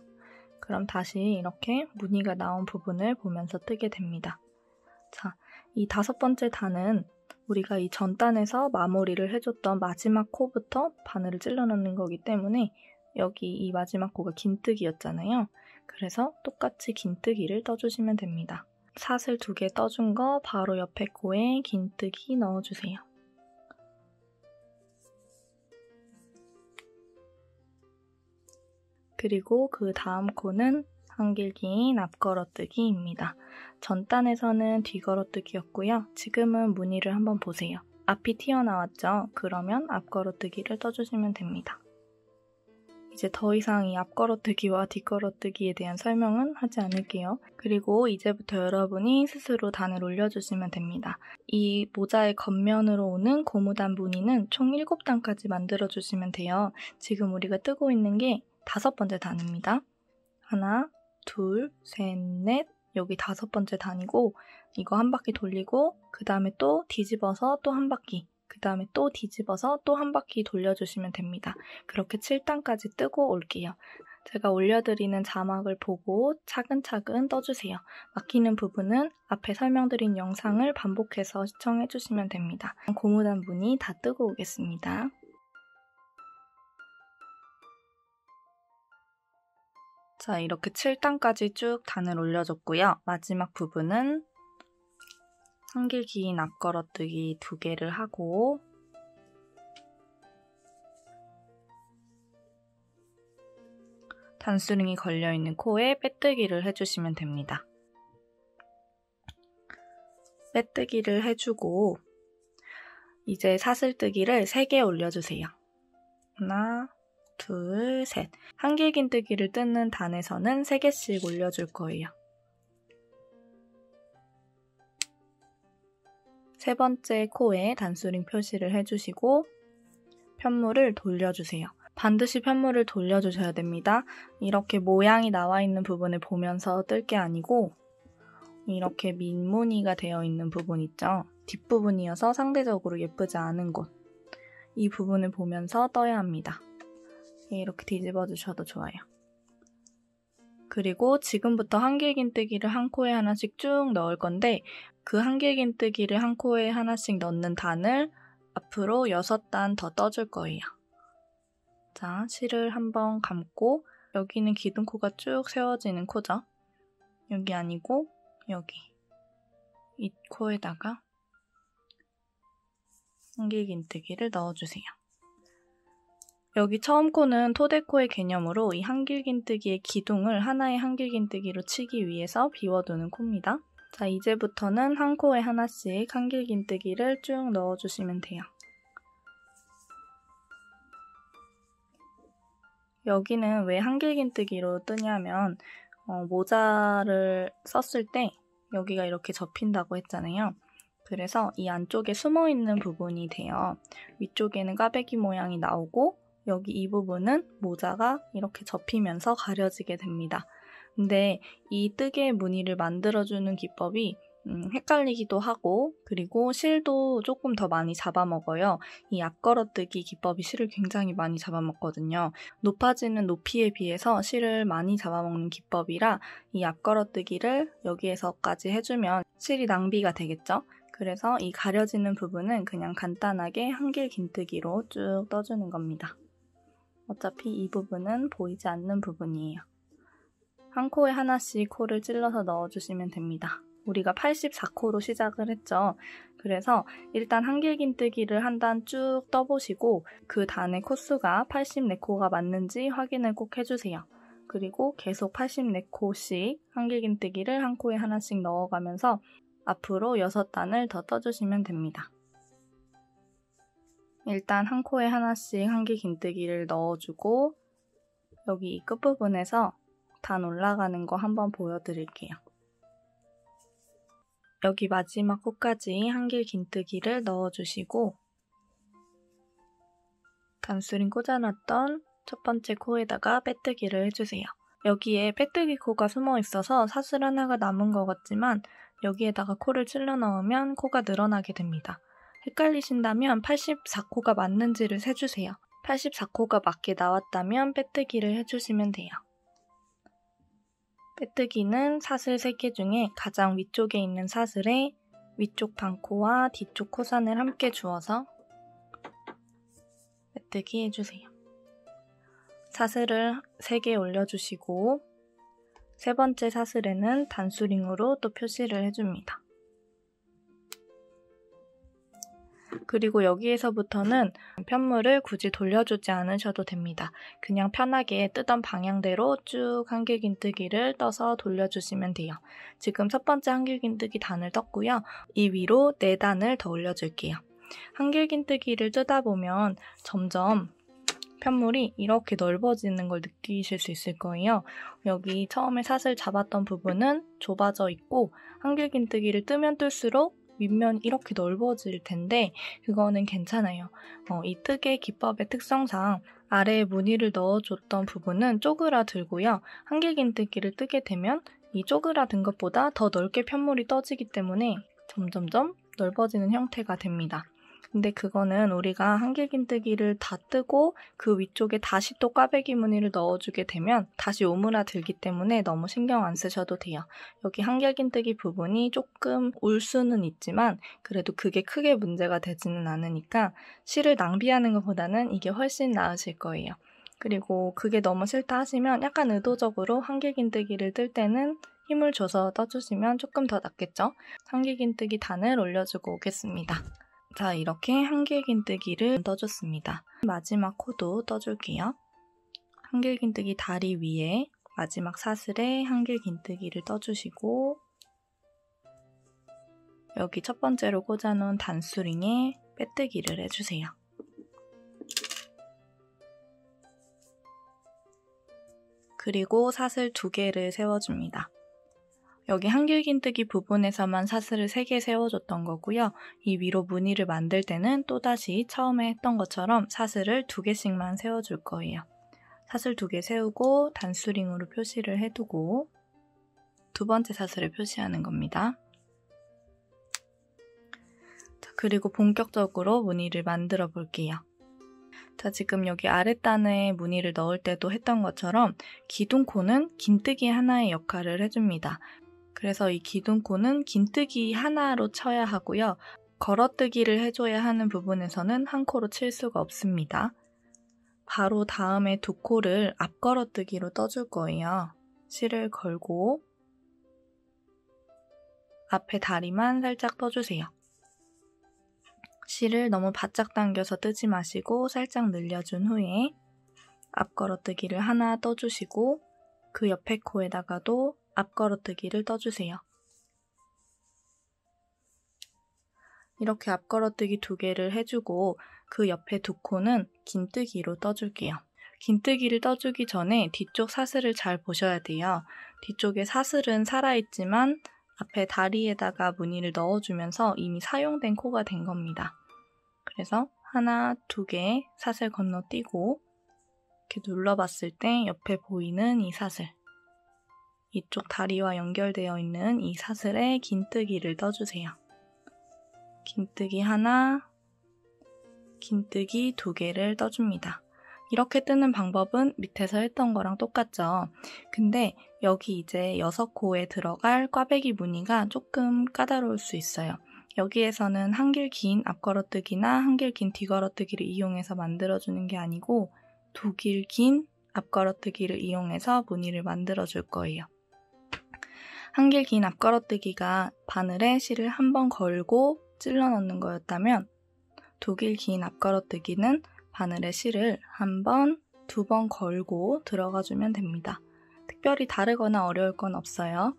그럼 다시 이렇게 무늬가 나온 부분을 보면서 뜨게 됩니다. 자, 이 5번째 단은 우리가 이 전 단에서 마무리를 해줬던 마지막 코부터 바늘을 찔러 넣는 거기 때문에 여기 이 마지막 코가 긴뜨기였잖아요. 그래서 똑같이 긴뜨기를 떠주시면 됩니다. 사슬 2개 떠준 거 바로 옆에 코에 긴뜨기 넣어주세요. 그리고 그 다음 코는 한길긴 앞걸어뜨기입니다. 전 단에서는 뒤걸어뜨기였고요. 지금은 무늬를 한번 보세요. 앞이 튀어나왔죠? 그러면 앞걸어뜨기를 떠주시면 됩니다. 이제 더 이상 이 앞걸어뜨기와 뒷걸어뜨기에 대한 설명은 하지 않을게요. 그리고 이제부터 여러분이 스스로 단을 올려주시면 됩니다. 이 모자의 겉면으로 오는 고무단 무늬는 총 7단까지 만들어주시면 돼요. 지금 우리가 뜨고 있는 게 5번째 단입니다. 하나, 둘, 셋, 넷, 여기 5번째 단이고 이거 한 바퀴 돌리고 그 다음에 또 뒤집어서 또 한 바퀴, 그 다음에 또 뒤집어서 또 한 바퀴 돌려주시면 됩니다. 그렇게 7단까지 뜨고 올게요. 제가 올려드리는 자막을 보고 차근차근 떠주세요. 막히는 부분은 앞에 설명드린 영상을 반복해서 시청해주시면 됩니다. 고무단 무늬 다 뜨고 오겠습니다. 자, 이렇게 7단까지 쭉 단을 올려줬고요. 마지막 부분은 한길 긴 앞걸어뜨기 2개를 하고 단수링이 걸려있는 코에 빼뜨기를 해주시면 됩니다. 빼뜨기를 해주고 이제 사슬뜨기를 3개 올려주세요. 하나, 둘, 셋. 한길긴뜨기를 뜨는 단에서는 3개씩 올려줄 거예요. 3번째 코에 단수링 표시를 해주시고 편물을 돌려주세요. 반드시 편물을 돌려주셔야 됩니다. 이렇게 모양이 나와 있는 부분을 보면서 뜰 게 아니고 이렇게 민무늬가 되어 있는 부분 있죠? 뒷부분이어서 상대적으로 예쁘지 않은 곳. 이 부분을 보면서 떠야 합니다. 이렇게 뒤집어 주셔도 좋아요. 그리고 지금부터 한길긴뜨기를 한 코에 하나씩 쭉 넣을 건데 그 한길긴뜨기를 한 코에 하나씩 넣는 단을 앞으로 6단 더 떠줄 거예요. 자, 실을 한번 감고 여기는 기둥코가 쭉 세워지는 코죠. 여기 아니고 여기 이 코에다가 한길긴뜨기를 넣어주세요. 여기 처음 코는 토대코의 개념으로 이 한길긴뜨기의 기둥을 하나의 한길긴뜨기로 치기 위해서 비워두는 코입니다. 자, 이제부터는 한 코에 하나씩 한길긴뜨기를 쭉 넣어주시면 돼요. 여기는 왜 한길긴뜨기로 뜨냐면 모자를 썼을 때 여기가 이렇게 접힌다고 했잖아요. 그래서 이 안쪽에 숨어있는 부분이 돼요. 위쪽에는 꽈배기 모양이 나오고 여기 이 부분은 모자가 이렇게 접히면서 가려지게 됩니다. 근데 이 뜨개 무늬를 만들어주는 기법이 헷갈리기도 하고 그리고 실도 조금 더 많이 잡아먹어요. 이 앞걸어뜨기 기법이 실을 굉장히 많이 잡아먹거든요. 높아지는 높이에 비해서 실을 많이 잡아먹는 기법이라 이 앞걸어뜨기를 여기에서까지 해주면 실이 낭비가 되겠죠. 그래서 이 가려지는 부분은 그냥 간단하게 한길 긴뜨기로 쭉 떠주는 겁니다. 어차피 이 부분은 보이지 않는 부분이에요. 한 코에 하나씩 코를 찔러서 넣어주시면 됩니다. 우리가 84코로 시작을 했죠. 그래서 일단 한길 긴뜨기를 한 단 쭉 떠보시고 그 단의 코수가 84코가 맞는지 확인을 꼭 해주세요. 그리고 계속 84코씩 한길 긴뜨기를 한 코에 하나씩 넣어가면서 앞으로 6단을 더 떠주시면 됩니다. 일단 한 코에 하나씩 한길 긴뜨기를 넣어주고 여기 이 끝부분에서 단 올라가는 거 한번 보여드릴게요. 여기 마지막 코까지 한길 긴뜨기를 넣어주시고 단수링 꽂아놨던 첫 번째 코에다가 빼뜨기를 해주세요. 여기에 빼뜨기 코가 숨어 있어서 사슬 하나가 남은 것 같지만 여기에다가 코를 찔러 넣으면 코가 늘어나게 됩니다. 헷갈리신다면 84코가 맞는지를 세주세요. 84코가 맞게 나왔다면 빼뜨기를 해주시면 돼요. 빼뜨기는 사슬 3개 중에 가장 위쪽에 있는 사슬에 위쪽 반코와 뒤쪽 코선을 함께 주어서 빼뜨기 해주세요. 사슬을 3개 올려주시고 세 번째 사슬에는 단수링으로 또 표시를 해줍니다. 그리고 여기에서부터는 편물을 굳이 돌려주지 않으셔도 됩니다. 그냥 편하게 뜨던 방향대로 쭉 한길 긴뜨기를 떠서 돌려주시면 돼요. 지금 첫 번째 한길 긴뜨기 단을 떴고요. 이 위로 4단을 더 올려줄게요. 한길 긴뜨기를 뜨다 보면 점점 편물이 이렇게 넓어지는 걸 느끼실 수 있을 거예요. 여기 처음에 사슬 잡았던 부분은 좁아져 있고 한길 긴뜨기를 뜨면 뜰수록 윗면이 이렇게 넓어질 텐데 그거는 괜찮아요. 이 뜨개 기법의 특성상 아래에 무늬를 넣어줬던 부분은 쪼그라들고요. 한길 긴뜨기를 뜨게 되면 이 쪼그라든 것보다 더 넓게 편물이 떠지기 때문에 점점점 넓어지는 형태가 됩니다. 근데 그거는 우리가 한길 긴뜨기를 다 뜨고 그 위쪽에 다시 또 꽈배기 무늬를 넣어주게 되면 다시 오므라들기 때문에 너무 신경 안 쓰셔도 돼요. 여기 한길 긴뜨기 부분이 조금 올 수는 있지만 그래도 그게 크게 문제가 되지는 않으니까 실을 낭비하는 것보다는 이게 훨씬 나으실 거예요. 그리고 그게 너무 싫다 하시면 약간 의도적으로 한길 긴뜨기를 뜰 때는 힘을 줘서 떠주시면 조금 더 낫겠죠? 한길 긴뜨기 단을 올려주고 오겠습니다. 자, 이렇게 한길 긴뜨기를 떠줬습니다. 마지막 코도 떠줄게요. 한길 긴뜨기 다리 위에 마지막 사슬에 한길 긴뜨기를 떠주시고 여기 첫 번째로 꽂아놓은 단수링에 빼뜨기를 해주세요. 그리고 사슬 2개를 세워줍니다. 여기 한길 긴뜨기 부분에서만 사슬을 3개 세워줬던 거고요. 이 위로 무늬를 만들 때는 또다시 처음에 했던 것처럼 사슬을 2개씩만 세워줄 거예요. 사슬 2개 세우고 단수링으로 표시를 해두고 두 번째 사슬을 표시하는 겁니다. 자, 그리고 본격적으로 무늬를 만들어 볼게요. 자, 지금 여기 아랫단에 무늬를 넣을 때도 했던 것처럼 기둥코는 긴뜨기 하나의 역할을 해줍니다. 그래서 이 기둥코는 긴뜨기 하나로 쳐야 하고요. 걸어뜨기를 해줘야 하는 부분에서는 한 코로 칠 수가 없습니다. 바로 다음에 2코를 앞걸어뜨기로 떠줄 거예요. 실을 걸고 앞에 다리만 살짝 떠주세요. 실을 너무 바짝 당겨서 뜨지 마시고 살짝 늘려준 후에 앞걸어뜨기를 하나 떠주시고 그 옆에 코에다가도 앞걸어뜨기를 떠주세요. 이렇게 앞걸어뜨기 2개를 해주고 그 옆에 2코는 긴뜨기로 떠줄게요. 긴뜨기를 떠주기 전에 뒤쪽 사슬을 잘 보셔야 돼요. 뒤쪽에 사슬은 살아있지만 앞에 다리에다가 무늬를 넣어주면서 이미 사용된 코가 된 겁니다. 그래서 하나, 두 개 사슬 건너뛰고 이렇게 눌러봤을 때 옆에 보이는 이 사슬, 이쪽 다리와 연결되어 있는 이 사슬에 긴뜨기를 떠주세요. 긴뜨기 하나, 긴뜨기 두 개를 떠줍니다. 이렇게 뜨는 방법은 밑에서 했던 거랑 똑같죠. 근데 여기 이제 6코에 들어갈 꽈배기 무늬가 조금 까다로울 수 있어요. 여기에서는 한길 긴 앞걸어뜨기나 한길 긴 뒤걸어뜨기를 이용해서 만들어주는 게 아니고 두 길 긴 앞걸어뜨기를 이용해서 무늬를 만들어줄 거예요. 한길 긴 앞걸어뜨기가 바늘에 실을 한 번 걸고 찔러 넣는 거였다면 두 길 긴 앞걸어뜨기는 바늘에 실을 한 번, 두 번 걸고 들어가주면 됩니다. 특별히 다르거나 어려울 건 없어요.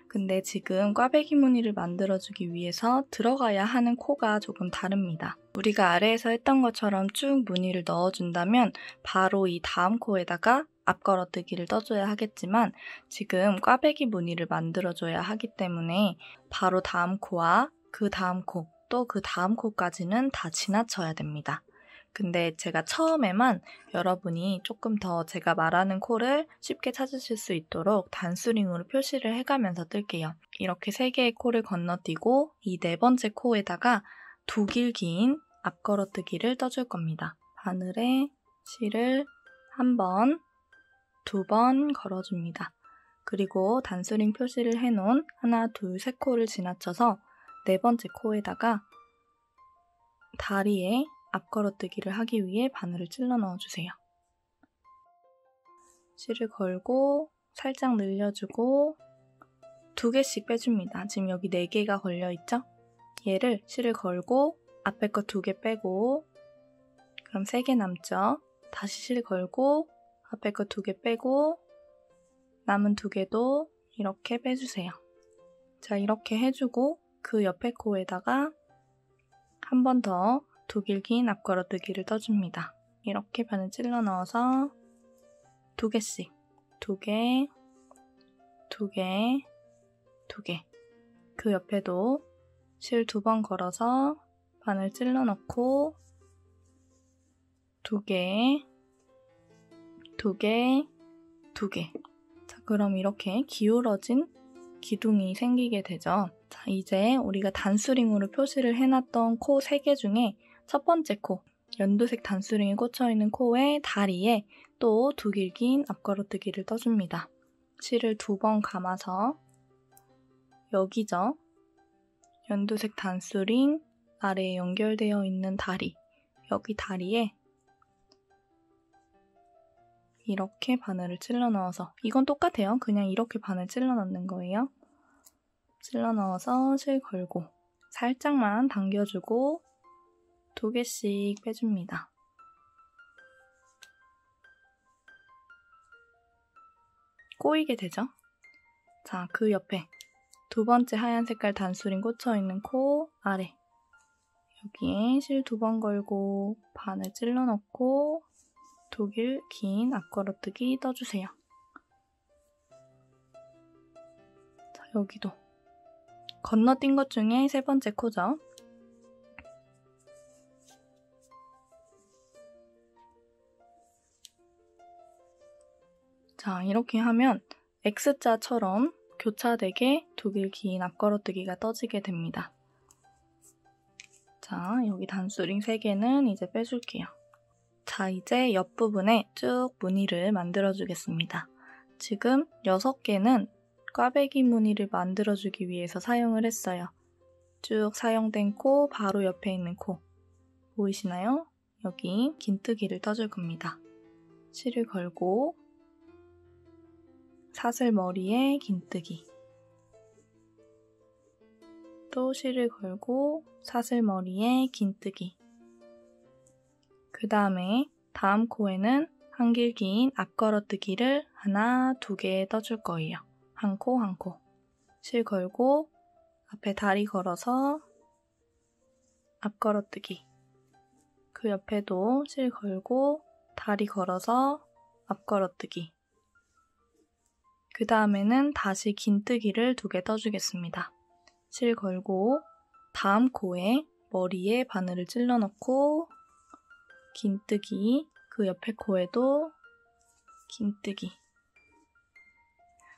근데 지금 꽈배기 무늬를 만들어주기 위해서 들어가야 하는 코가 조금 다릅니다. 우리가 아래에서 했던 것처럼 쭉 무늬를 넣어준다면 바로 이 다음 코에다가 앞걸어뜨기를 떠줘야 하겠지만 지금 꽈배기 무늬를 만들어줘야 하기 때문에 바로 다음 코와 그 다음 코, 또 그 다음 코까지는 다 지나쳐야 됩니다. 근데 제가 처음에만 여러분이 조금 더 제가 말하는 코를 쉽게 찾으실 수 있도록 단수링으로 표시를 해가면서 뜰게요. 이렇게 3개의 코를 건너뛰고 이 4번째 코에다가 두 길 긴 앞걸어뜨기를 떠줄 겁니다. 바늘에 실을 한 번, 두 번 걸어줍니다. 그리고 단수링 표시를 해놓은 하나, 둘, 세 코를 지나쳐서 4번째 코에다가 다리에 앞걸어뜨기를 하기 위해 바늘을 찔러 넣어주세요. 실을 걸고 살짝 늘려주고 2개씩 빼줍니다. 지금 여기 4개가 걸려있죠? 얘를 실을 걸고 앞에 거 2개 빼고 그럼 3개 남죠? 다시 실 걸고 앞에 거 2개 빼고 남은 2개도 이렇게 빼주세요. 자, 이렇게 해주고 그 옆에 코에다가 한 번 더 두 길 긴 앞걸어뜨기를 떠줍니다. 이렇게 바늘 찔러 넣어서 2개씩 2개, 2개, 2개 그 옆에도 실 2번 걸어서 바늘 찔러 넣고 2개, 2개, 2개 자, 그럼 이렇게 기울어진 기둥이 생기게 되죠. 자, 이제 우리가 단수링으로 표시를 해놨던 코 3개 중에 첫 번째 코, 연두색 단수링이 꽂혀있는 코의 다리에 또 두 길 긴 앞걸어뜨기를 떠줍니다. 실을 2번 감아서 여기죠. 연두색 단수링 아래에 연결되어 있는 다리, 여기 다리에 이렇게 바늘을 찔러 넣어서 이건 똑같아요. 그냥 이렇게 바늘 찔러 넣는 거예요. 찔러 넣어서 실 걸고 살짝만 당겨주고 2개씩 빼줍니다. 꼬이게 되죠? 자, 그 옆에 2번째 하얀 색깔 단수링 꽂혀있는 코 아래 여기에 실 2번 걸고 바늘 찔러 넣고 두 길 긴 앞걸어뜨기 떠주세요. 자, 여기도 건너뛴 것 중에 3번째 코죠. 자, 이렇게 하면 X자처럼 교차되게 두 길 긴 앞걸어뜨기가 떠지게 됩니다. 자, 여기 단수링 3개는 이제 빼줄게요. 자, 이제 옆부분에 쭉 무늬를 만들어주겠습니다. 지금 6개는 꽈배기 무늬를 만들어주기 위해서 사용을 했어요. 쭉 사용된 코 바로 옆에 있는 코 보이시나요? 여기 긴뜨기를 떠줄 겁니다. 실을 걸고 사슬 머리에 긴뜨기 또 실을 걸고 사슬 머리에 긴뜨기 그 다음에 다음 코에는 한길 긴 앞걸어뜨기를 하나, 2개 떠줄 거예요. 한 코, 한 코. 실 걸고 앞에 다리 걸어서 앞걸어뜨기 그 옆에도 실 걸고 다리 걸어서 앞걸어뜨기 그 다음에는 다시 긴뜨기를 2개 떠주겠습니다. 실 걸고 다음 코에 머리에 바늘을 찔러 넣고 긴뜨기, 그 옆에 코에도 긴뜨기.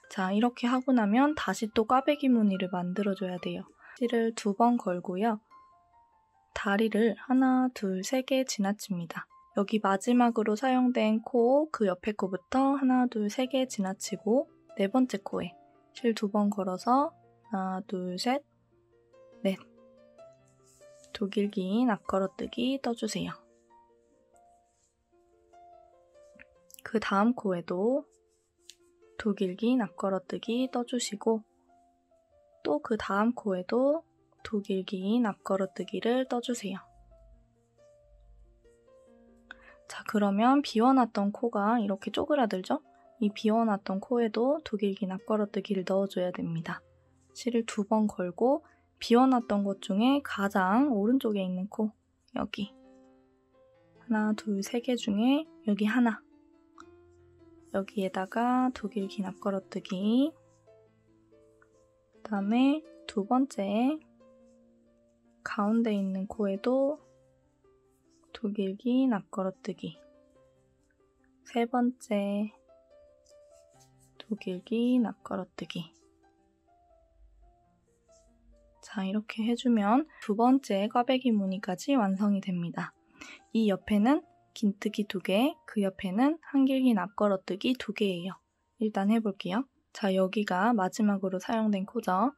자, 이렇게 하고 나면 다시 또 꽈배기 무늬를 만들어줘야 돼요. 실을 2번 걸고요. 다리를 하나, 둘, 3개 지나칩니다. 여기 마지막으로 사용된 코, 그 옆에 코부터 하나, 둘, 3개 지나치고 4번째 코에 실 2번 걸어서 하나, 둘, 셋, 넷. 도길기 납걸어뜨기 떠주세요. 그 다음 코에도 도길기 납걸어뜨기 떠주시고 또 그 다음 코에도 도길기 납걸어뜨기를 떠주세요. 자, 그러면 비워놨던 코가 이렇게 쪼그라들죠? 이 비워놨던 코에도 도길기 납걸어뜨기를 넣어줘야 됩니다. 실을 2번 걸고 비워놨던 것 중에 가장 오른쪽에 있는 코, 여기 하나, 둘, 3개 중에 여기 하나, 여기에다가 도길기 납걸어뜨기, 그 다음에 2번째 가운데 있는 코에도 도길기 납걸어뜨기, 3번째 도길기 납걸어뜨기. 자, 이렇게 해주면 2번째 꽈배기 무늬까지 완성이 됩니다. 이 옆에는 긴뜨기 2개, 그 옆에는 한길기 납걸어뜨기 2개예요. 일단 해볼게요. 자, 여기가 마지막으로 사용된 코죠.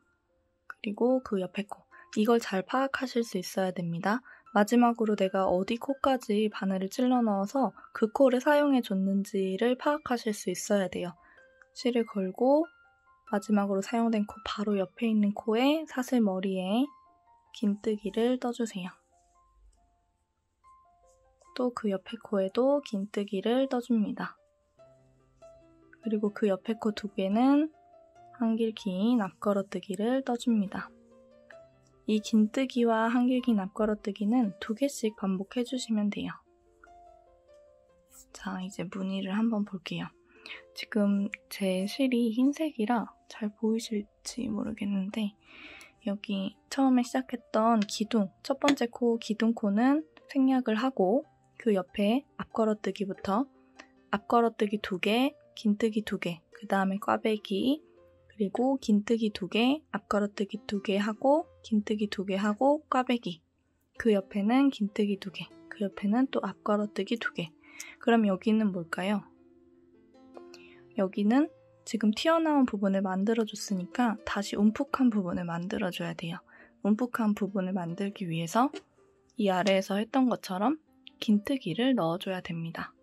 그리고 그 옆에 코. 이걸 잘 파악하실 수 있어야 됩니다. 마지막으로 내가 어디 코까지 바늘을 찔러 넣어서 그 코를 사용해 줬는지를 파악하실 수 있어야 돼요. 실을 걸고 마지막으로 사용된 코 바로 옆에 있는 코에 사슬 머리에 긴뜨기를 떠주세요. 또 그 옆에 코에도 긴뜨기를 떠줍니다. 그리고 그 옆에 코 2개는 한길기 납걸어뜨기를 떠줍니다. 이 긴뜨기와 한길기 납걸어뜨기는 2개씩 반복해주시면 돼요. 자, 이제 무늬를 한번 볼게요. 지금 제 실이 흰색이라 잘 보이실지 모르겠는데 여기 처음에 시작했던 기둥, 첫 번째 코 기둥코는 생략을 하고 그 옆에 앞걸어뜨기부터 앞걸어뜨기 2개, 긴뜨기 2개, 그 다음에 꽈배기, 그리고 긴뜨기 2개, 앞걸어뜨기 2개 하고 긴뜨기 2개 하고 꽈배기, 그 옆에는 긴뜨기 2개, 그 옆에는 또 앞걸어뜨기 2개. 그럼 여기는 뭘까요? 여기는 지금 튀어나온 부분을 만들어줬으니까 다시 움푹한 부분을 만들어줘야 돼요. 움푹한 부분을 만들기 위해서 이 아래에서 했던 것처럼 긴뜨기를 넣어줘야 됩니다.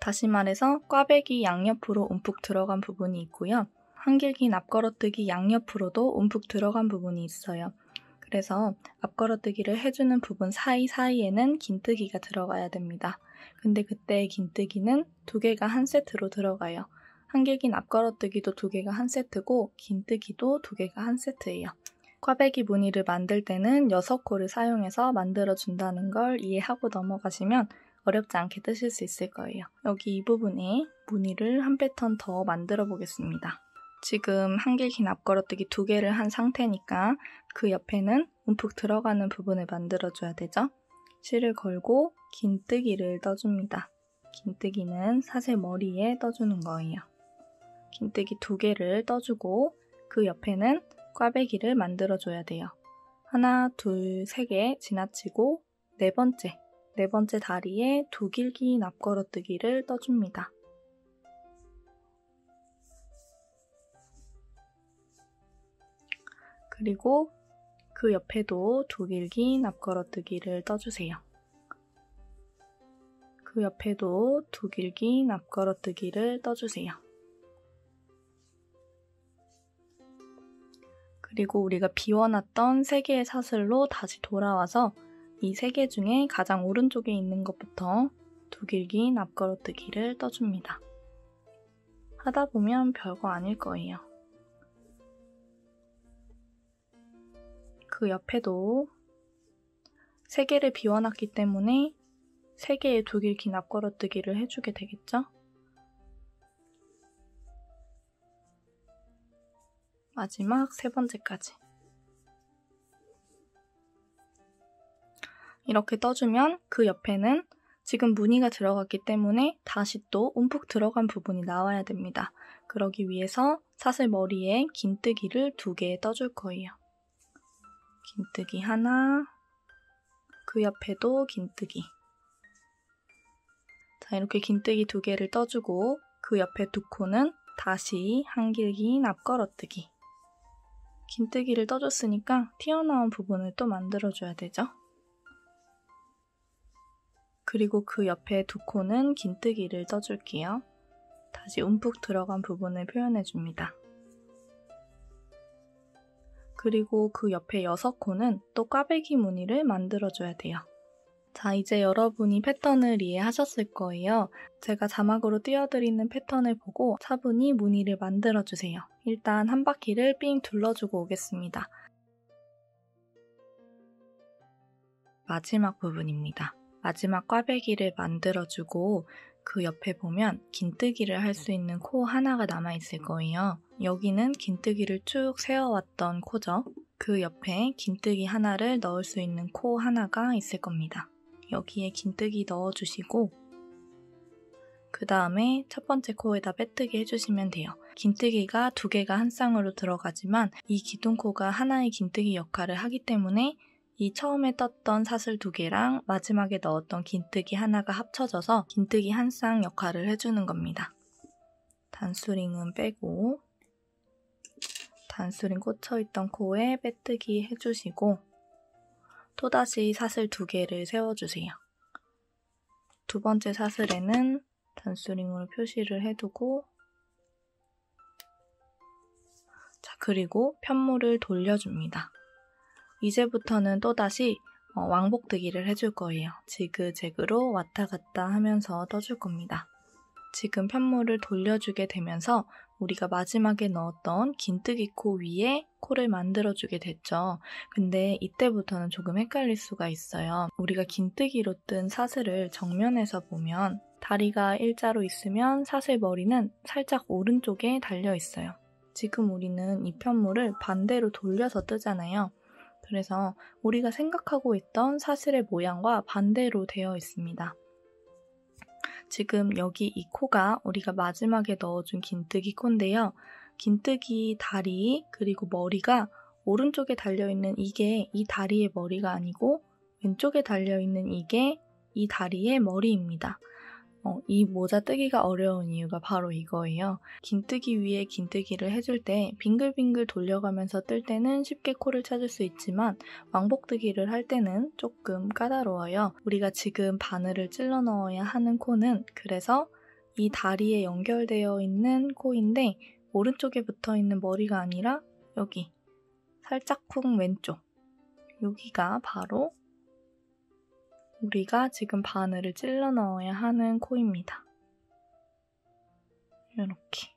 다시 말해서 꽈배기 양옆으로 움푹 들어간 부분이 있고요. 한길기 앞걸어뜨기 양옆으로도 움푹 들어간 부분이 있어요. 그래서 앞걸어뜨기를 해주는 부분 사이사이에는 긴뜨기가 들어가야 됩니다. 근데 그때 긴뜨기는 2개가 한 세트로 들어가요. 한길기 앞걸어뜨기도 2개가 한 세트고 긴뜨기도 2개가 한 세트예요. 꽈배기 무늬를 만들 때는 6코를 사용해서 만들어준다는 걸 이해하고 넘어가시면 어렵지 않게 뜨실 수 있을 거예요. 여기 이 부분에 무늬를 한 패턴 더 만들어 보겠습니다. 지금 한길기 앞걸어뜨기 2개를 한 상태니까 그 옆에는 움푹 들어가는 부분을 만들어줘야 되죠. 실을 걸고 긴뜨기를 떠줍니다. 긴뜨기는 사슬 머리에 떠주는 거예요. 긴뜨기 2개를 떠주고 그 옆에는 꽈배기를 만들어줘야 돼요. 하나, 둘, 3개 지나치고 네 번째 다리에 도길기 납걸어뜨기를 떠줍니다. 그리고 그 옆에도 도길기 납걸어뜨기를 떠주세요. 그 옆에도 도길기 납걸어뜨기를 떠주세요. 그리고 우리가 비워놨던 3개의 사슬로 다시 돌아와서 이 3개 중에 가장 오른쪽에 있는 것부터 도길기 납걸어뜨기를 떠줍니다. 하다 보면 별거 아닐 거예요. 그 옆에도 3개를 비워놨기 때문에 3개의 도길기 납걸어뜨기를 해주게 되겠죠? 마지막 세 번째까지. 이렇게 떠주면 그 옆에는 지금 무늬가 들어갔기 때문에 다시 또 움푹 들어간 부분이 나와야 됩니다. 그러기 위해서 사슬 머리에 긴뜨기를 2개 떠줄 거예요. 긴뜨기 하나, 그 옆에도 긴뜨기. 자, 이렇게 긴뜨기 2개를 떠주고 그 옆에 2코는 다시 한길긴 앞걸어뜨기. 긴뜨기를 떠줬으니까 튀어나온 부분을 또 만들어줘야 되죠. 그리고 그 옆에 2코는 긴뜨기를 떠줄게요. 다시 움푹 들어간 부분을 표현해줍니다. 그리고 그 옆에 6코는 또 꽈배기 무늬를 만들어줘야 돼요. 자, 이제 여러분이 패턴을 이해하셨을 거예요. 제가 자막으로 띄워드리는 패턴을 보고 차분히 무늬를 만들어주세요. 일단 한 바퀴를 삥 둘러주고 오겠습니다. 마지막 부분입니다. 마지막 꽈배기를 만들어주고 그 옆에 보면 긴뜨기를 할 수 있는 코 하나가 남아있을 거예요. 여기는 긴뜨기를 쭉 세워왔던 코죠. 그 옆에 긴뜨기 하나를 넣을 수 있는 코 하나가 있을 겁니다. 여기에 긴뜨기 넣어주시고 그 다음에 첫 번째 코에다 빼뜨기 해주시면 돼요. 긴뜨기가 2개가 한 쌍으로 들어가지만 이 기둥코가 하나의 긴뜨기 역할을 하기 때문에 이 처음에 떴던 사슬 2개랑 마지막에 넣었던 긴뜨기 하나가 합쳐져서 긴뜨기 한 쌍 역할을 해주는 겁니다. 단수링은 빼고 단수링 꽂혀있던 코에 빼뜨기 해주시고 또다시 사슬 2개를 세워주세요. 2번째 사슬에는 단수링으로 표시를 해두고 자, 그리고 편물을 돌려줍니다. 이제부터는 또다시 왕복뜨기를 해줄 거예요. 지그재그로 왔다 갔다 하면서 떠줄 겁니다. 지금 편물을 돌려주게 되면서 우리가 마지막에 넣었던 긴뜨기 코 위에 코를 만들어주게 됐죠. 근데 이때부터는 조금 헷갈릴 수가 있어요. 우리가 긴뜨기로 뜬 사슬을 정면에서 보면 다리가 일자로 있으면 사슬 머리는 살짝 오른쪽에 달려 있어요. 지금 우리는 이 편물을 반대로 돌려서 뜨잖아요. 그래서 우리가 생각하고 있던 사슬의 모양과 반대로 되어 있습니다. 지금 여기 이 코가 우리가 마지막에 넣어준 긴뜨기 코인데요. 긴뜨기 다리 그리고 머리가 오른쪽에 달려있는 이게 이 다리의 머리가 아니고 왼쪽에 달려있는 이게 이 다리의 머리입니다. 이 모자 뜨기가 어려운 이유가 바로 이거예요. 긴뜨기 위에 긴뜨기를 해줄 때 빙글빙글 돌려가면서 뜰 때는 쉽게 코를 찾을 수 있지만 왕복뜨기를 할 때는 조금 까다로워요. 우리가 지금 바늘을 찔러 넣어야 하는 코는 그래서 이 다리에 연결되어 있는 코인데 오른쪽에 붙어있는 머리가 아니라 여기 살짝쿵 왼쪽 여기가 바로 우리가 지금 바늘을 찔러 넣어야 하는 코입니다. 이렇게.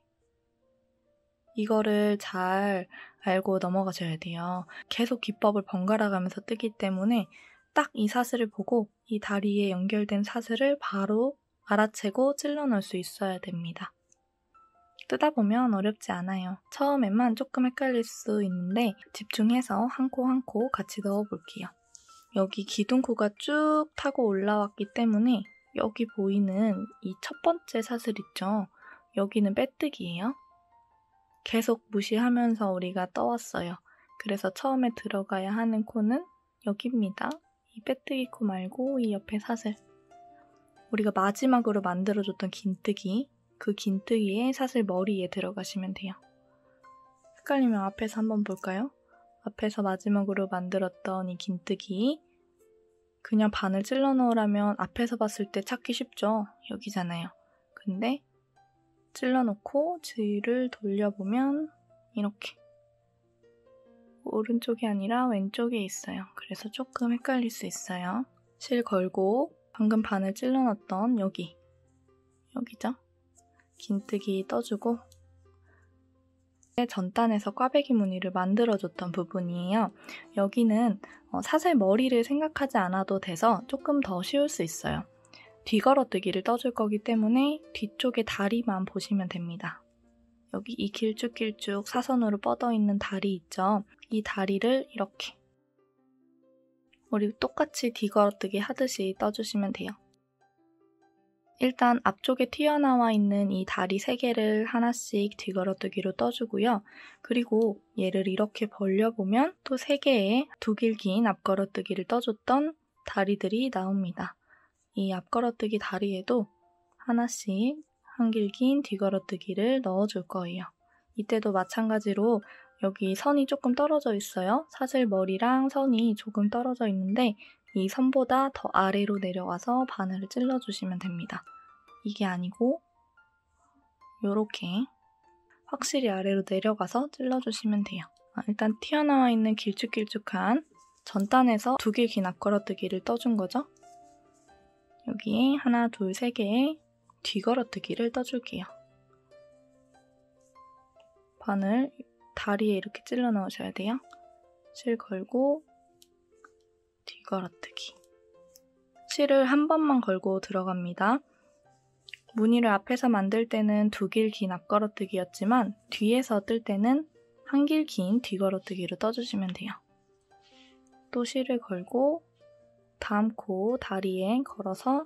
이거를 잘 알고 넘어가셔야 돼요. 계속 기법을 번갈아 가면서 뜨기 때문에 딱 이 사슬을 보고 이 다리에 연결된 사슬을 바로 알아채고 찔러 넣을 수 있어야 됩니다. 뜨다 보면 어렵지 않아요. 처음에만 조금 헷갈릴 수 있는데 집중해서 한 코 한 코 같이 넣어볼게요. 여기 기둥코가 쭉 타고 올라왔기 때문에 여기 보이는 이 첫 번째 사슬 있죠? 여기는 빼뜨기예요. 계속 무시하면서 우리가 떠왔어요. 그래서 처음에 들어가야 하는 코는 여기입니다. 이 빼뜨기 코 말고 이 옆에 사슬. 우리가 마지막으로 만들어줬던 긴뜨기, 그 긴뜨기의 사슬 머리에 들어가시면 돼요. 헷갈리면 앞에서 한번 볼까요? 앞에서 마지막으로 만들었던 이 긴뜨기 그냥 바늘 찔러 넣으라면 앞에서 봤을 때 찾기 쉽죠? 여기잖아요. 근데 찔러 놓고 뒤를 돌려보면 이렇게 오른쪽이 아니라 왼쪽에 있어요. 그래서 조금 헷갈릴 수 있어요. 실 걸고 방금 바늘 찔러 넣었던 여기죠? 긴뜨기 떠주고 전단에서 꽈배기 무늬를 만들어줬던 부분이에요. 여기는 사슬 머리를 생각하지 않아도 돼서 조금 더 쉬울 수 있어요. 뒤걸어뜨기를 떠줄 거기 때문에 뒤쪽에 다리만 보시면 됩니다. 여기 이 길쭉길쭉 사선으로 뻗어있는 다리 있죠? 이 다리를 이렇게 우리 똑같이 뒤걸어뜨기 하듯이 떠주시면 돼요. 일단 앞쪽에 튀어나와 있는 이 다리 3개를 하나씩 뒤걸어뜨기로 떠주고요. 그리고 얘를 이렇게 벌려보면 또 3개의 두 길 긴 앞걸어뜨기를 떠줬던 다리들이 나옵니다. 이 앞걸어뜨기 다리에도 하나씩 한 길 긴 뒤걸어뜨기를 넣어줄 거예요. 이때도 마찬가지로 여기 선이 조금 떨어져 있어요. 사슬 머리랑 선이 조금 떨어져 있는데 이 선보다 더 아래로 내려와서 바늘을 찔러주시면 됩니다. 이게 아니고 이렇게 확실히 아래로 내려가서 찔러주시면 돼요. 일단 튀어나와 있는 길쭉길쭉한 전단에서 두 길 긴 앞걸어뜨기를 떠준 거죠. 여기에 하나, 둘, 3개의 뒤걸어뜨기를 떠줄게요. 바늘 다리에 이렇게 찔러 넣으셔야 돼요. 실 걸고 뒤걸어뜨기. 실을 한 번만 걸고 들어갑니다. 무늬를 앞에서 만들 때는 두 길 긴 앞걸어뜨기였지만 뒤에서 뜰 때는 한 길 긴 뒤걸어뜨기로 떠주시면 돼요. 또 실을 걸고 다음 코 다리에 걸어서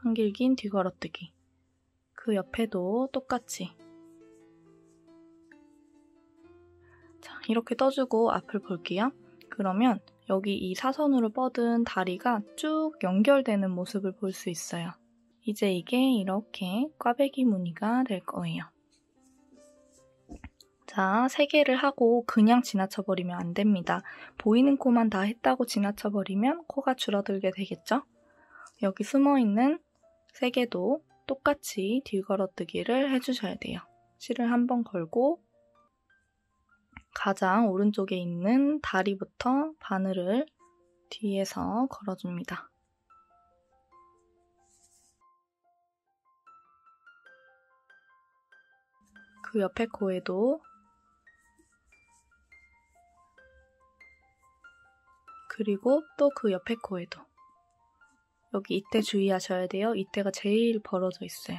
한 길 긴 뒤걸어뜨기. 그 옆에도 똑같이. 자, 이렇게 떠주고 앞을 볼게요. 그러면 여기 이 사선으로 뻗은 다리가 쭉 연결되는 모습을 볼 수 있어요. 이제 이게 이렇게 꽈배기 무늬가 될 거예요. 자, 3개를 하고 그냥 지나쳐버리면 안 됩니다. 보이는 코만 다 했다고 지나쳐버리면 코가 줄어들게 되겠죠? 여기 숨어있는 3개도 똑같이 뒤걸어뜨기를 해주셔야 돼요. 실을 한번 걸고 가장 오른쪽에 있는 다리부터 바늘을 뒤에서 걸어줍니다. 그 옆에 코에도 그리고 또 그 옆에 코에도 여기 이때 주의하셔야 돼요. 이때가 제일 벌어져 있어요.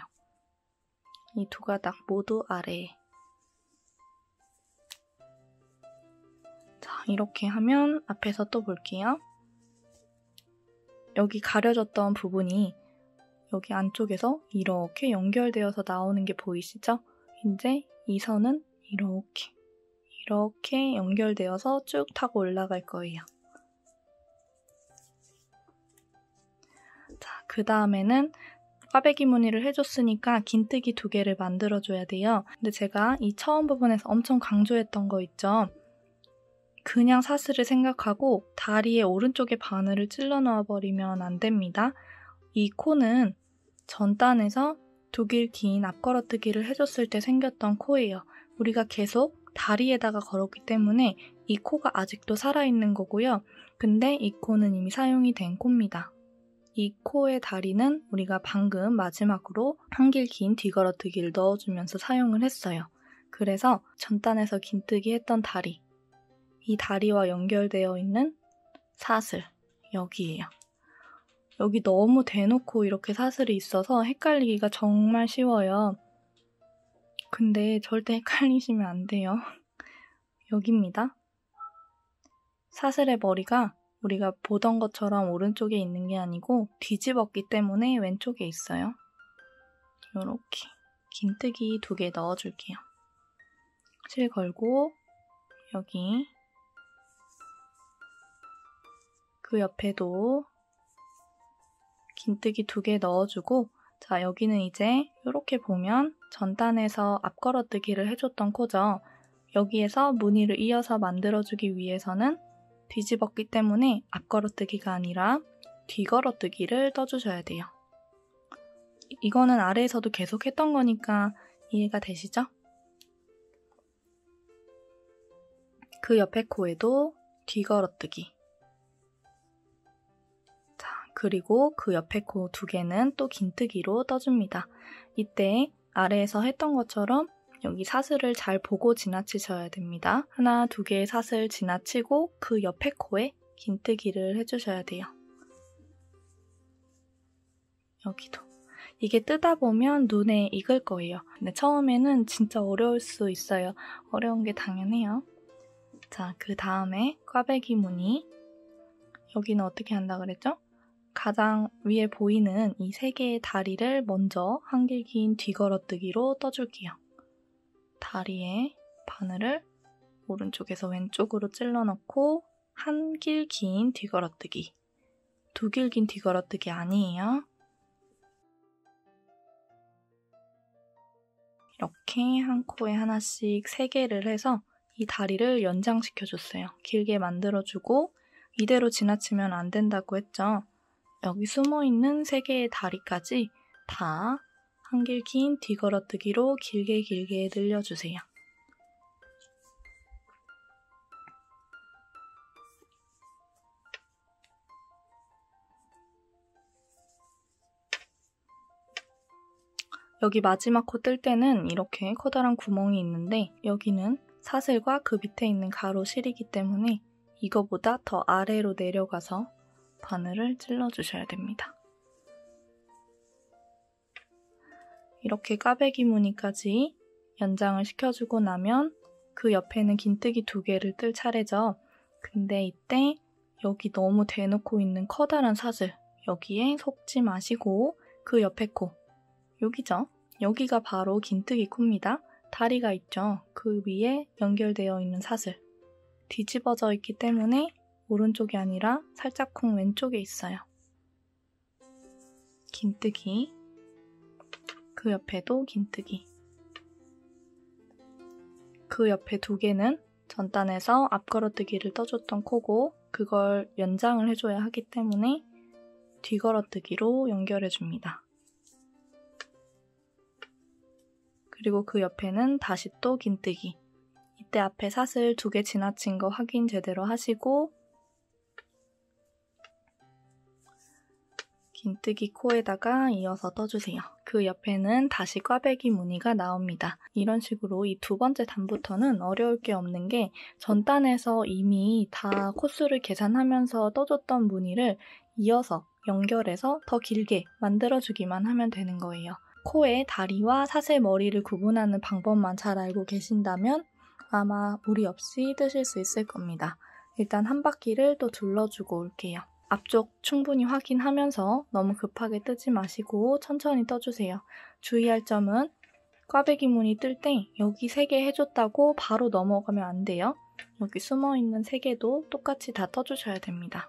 이 두 가닥 모두 아래에. 자, 이렇게 하면 앞에서 또 볼게요. 여기 가려졌던 부분이 여기 안쪽에서 이렇게 연결되어서 나오는 게 보이시죠? 이제 이 선은 이렇게 연결되어서 쭉 타고 올라갈 거예요. 자, 그 다음에는 꽈배기 무늬를 해줬으니까 긴뜨기 2개를 만들어줘야 돼요. 근데 제가 이 처음 부분에서 엄청 강조했던 거 있죠? 그냥 사슬을 생각하고 다리의 오른쪽에 바늘을 찔러 넣어버리면 안 됩니다. 이 코는 전단에서 두 길 긴 앞걸어뜨기를 해줬을 때 생겼던 코예요. 우리가 계속 다리에다가 걸었기 때문에 이 코가 아직도 살아있는 거고요. 근데 이 코는 이미 사용이 된 코입니다. 이 코의 다리는 우리가 방금 마지막으로 한 길 긴 뒤걸어뜨기를 넣어주면서 사용을 했어요. 그래서 전단에서 긴뜨기 했던 다리, 이 다리와 연결되어 있는 사슬, 여기예요. 여기 너무 대놓고 이렇게 사슬이 있어서 헷갈리기가 정말 쉬워요. 근데 절대 헷갈리시면 안 돼요. 여기입니다. 사슬의 머리가 우리가 보던 것처럼 오른쪽에 있는 게 아니고 뒤집었기 때문에 왼쪽에 있어요. 이렇게 긴뜨기 2개 넣어줄게요. 실 걸고 여기 그 옆에도 긴뜨기 2개 넣어주고 자, 여기는 이제 이렇게 보면 전단에서 앞걸어뜨기를 해줬던 코죠. 여기에서 무늬를 이어서 만들어주기 위해서는 뒤집었기 때문에 앞걸어뜨기가 아니라 뒤걸어뜨기를 떠주셔야 돼요. 이거는 아래에서도 계속 했던 거니까 이해가 되시죠? 그 옆에 코에도 뒤걸어뜨기. 자, 그리고 그 옆에 코 2개는 또 긴뜨기로 떠줍니다. 이때 아래에서 했던 것처럼 여기 사슬을 잘 보고 지나치셔야 됩니다. 하나, 2개의 사슬 지나치고 그 옆에 코에 긴뜨기를 해주셔야 돼요. 여기도. 이게 뜨다 보면 눈에 익을 거예요. 근데 처음에는 진짜 어려울 수 있어요. 어려운 게 당연해요. 자, 그 다음에 꽈배기 무늬. 여기는 어떻게 한다 그랬죠? 가장 위에 보이는 이 3개의 다리를 먼저 한길 긴 뒤걸어뜨기로 떠줄게요. 다리의 바늘을 오른쪽에서 왼쪽으로 찔러 넣고 한길 긴 뒤걸어뜨기. 2길 긴 뒤걸어뜨기 아니에요. 이렇게 한 코에 하나씩 3개를 해서 이 다리를 연장시켜줬어요. 길게 만들어주고 이대로 지나치면 안 된다고 했죠. 여기 숨어있는 3개의 다리까지 다 한길 긴 뒤걸어뜨기로 길게 늘려주세요. 여기 마지막 코 뜰 때는 이렇게 커다란 구멍이 있는데 여기는 사슬과 그 밑에 있는 가로 실이기 때문에 이거보다 더 아래로 내려가서 바늘을 찔러주셔야 됩니다. 이렇게 꽈배기 무늬까지 연장을 시켜주고 나면 그 옆에는 긴뜨기 2개를 뜰 차례죠. 근데 이때 여기 너무 대놓고 있는 커다란 사슬, 여기에 속지 마시고 그 옆에 코, 여기죠? 여기가 바로 긴뜨기 코입니다. 다리가 있죠? 그 위에 연결되어 있는 사슬. 뒤집어져 있기 때문에 오른쪽이 아니라 살짝쿵 왼쪽에 있어요. 긴뜨기, 그 옆에도 긴뜨기. 그 옆에 2개는 전단에서 앞걸어뜨기를 떠줬던 코고 그걸 연장을 해줘야 하기 때문에 뒤걸어뜨기로 연결해줍니다. 그리고 그 옆에는 다시 또 긴뜨기. 이때 앞에 사슬 2개 지나친 거 확인 제대로 하시고 긴뜨기 코에다가 이어서 떠주세요. 그 옆에는 다시 꽈배기 무늬가 나옵니다. 이런 식으로 이 2번째 단부터는 어려울 게 없는 게 전단에서 이미 다 코수를 계산하면서 떠줬던 무늬를 이어서 연결해서 더 길게 만들어주기만 하면 되는 거예요. 코의 다리와 사슬 머리를 구분하는 방법만 잘 알고 계신다면 아마 무리 없이 뜨실 수 있을 겁니다. 일단 한 바퀴를 또 둘러주고 올게요. 앞쪽 충분히 확인하면서 너무 급하게 뜨지 마시고 천천히 떠주세요. 주의할 점은 꽈배기 무늬 뜰 때 여기 3개 해줬다고 바로 넘어가면 안 돼요. 여기 숨어있는 3개도 똑같이 다 떠주셔야 됩니다.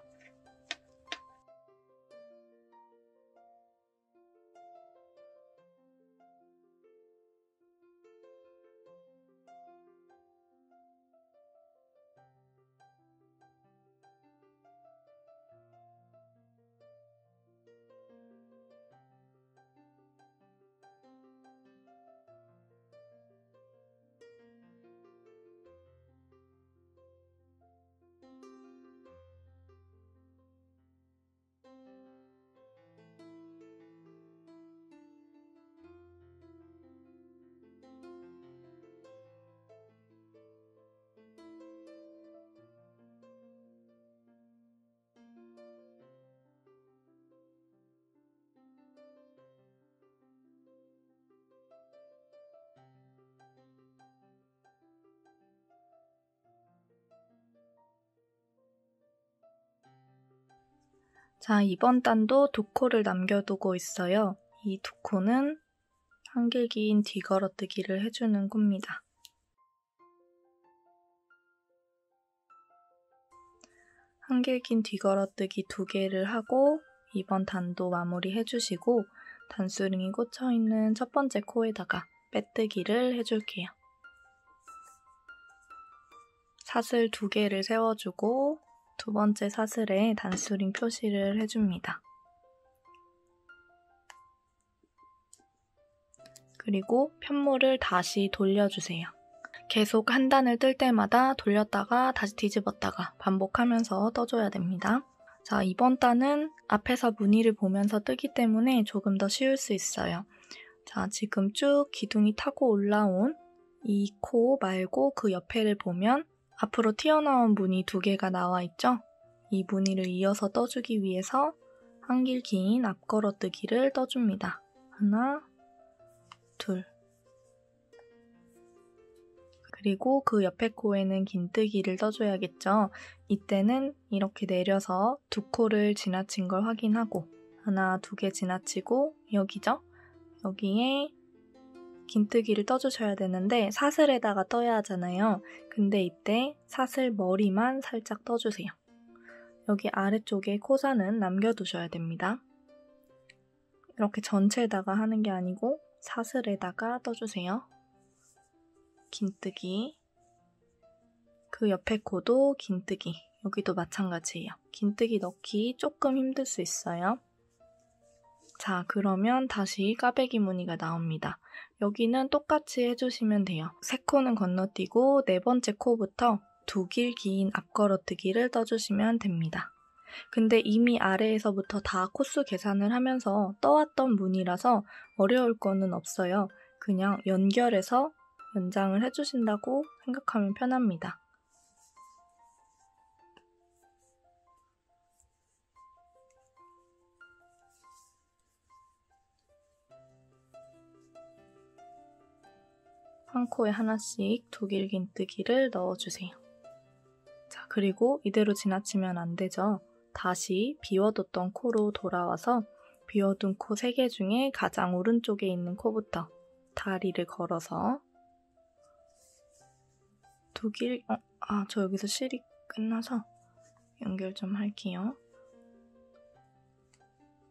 자, 이번 단도 2코를 남겨두고 있어요. 이 2코는 한길 긴 뒤걸어뜨기를 해주는 코입니다. 한길 긴 뒤걸어뜨기 2개를 하고 이번 단도 마무리 해주시고 단수링이 꽂혀있는 첫 번째 코에다가 빼뜨기를 해줄게요. 사슬 2개를 세워주고 2번째 사슬에 단수링 표시를 해줍니다. 그리고 편물을 다시 돌려주세요. 계속 한 단을 뜰 때마다 돌렸다가 다시 뒤집었다가 반복하면서 떠줘야 됩니다. 자, 이번 단은 앞에서 무늬를 보면서 뜨기 때문에 조금 더 쉬울 수 있어요. 자, 지금 쭉 기둥이 타고 올라온 이 코 말고 그 옆에를 보면 앞으로 튀어나온 무늬 2개가 나와 있죠? 이 무늬를 이어서 떠주기 위해서 한길 긴 앞걸어뜨기를 떠줍니다. 하나, 둘. 그리고 그 옆에 코에는 긴뜨기를 떠줘야겠죠. 이때는 이렇게 내려서 두 코를 지나친 걸 확인하고 하나, 두 개 지나치고 여기죠? 여기에 긴뜨기를 떠주셔야 되는데 사슬에다가 떠야 하잖아요. 근데 이때 사슬 머리만 살짝 떠주세요. 여기 아래쪽에 코선은 남겨두셔야 됩니다. 이렇게 전체에다가 하는 게 아니고 사슬에다가 떠주세요. 긴뜨기. 그 옆에 코도 긴뜨기. 여기도 마찬가지예요. 긴뜨기 넣기 조금 힘들 수 있어요. 자, 그러면 다시 꽈배기 무늬가 나옵니다. 여기는 똑같이 해주시면 돼요. 세 코는 건너뛰고 네 번째 코부터 두 길 긴 앞걸어뜨기를 떠주시면 됩니다. 근데 이미 아래에서부터 다 코수 계산을 하면서 떠왔던 무늬라서 어려울 거는 없어요. 그냥 연결해서 연장을 해주신다고 생각하면 편합니다. 한 코에 하나씩 두 길 긴뜨기를 넣어주세요. 자, 그리고 이대로 지나치면 안 되죠. 다시 비워뒀던 코로 돌아와서 비워둔 코 3개 중에 가장 오른쪽에 있는 코부터 다리를 걸어서 두 길, 저 여기서 실이 끝나서 연결 좀 할게요.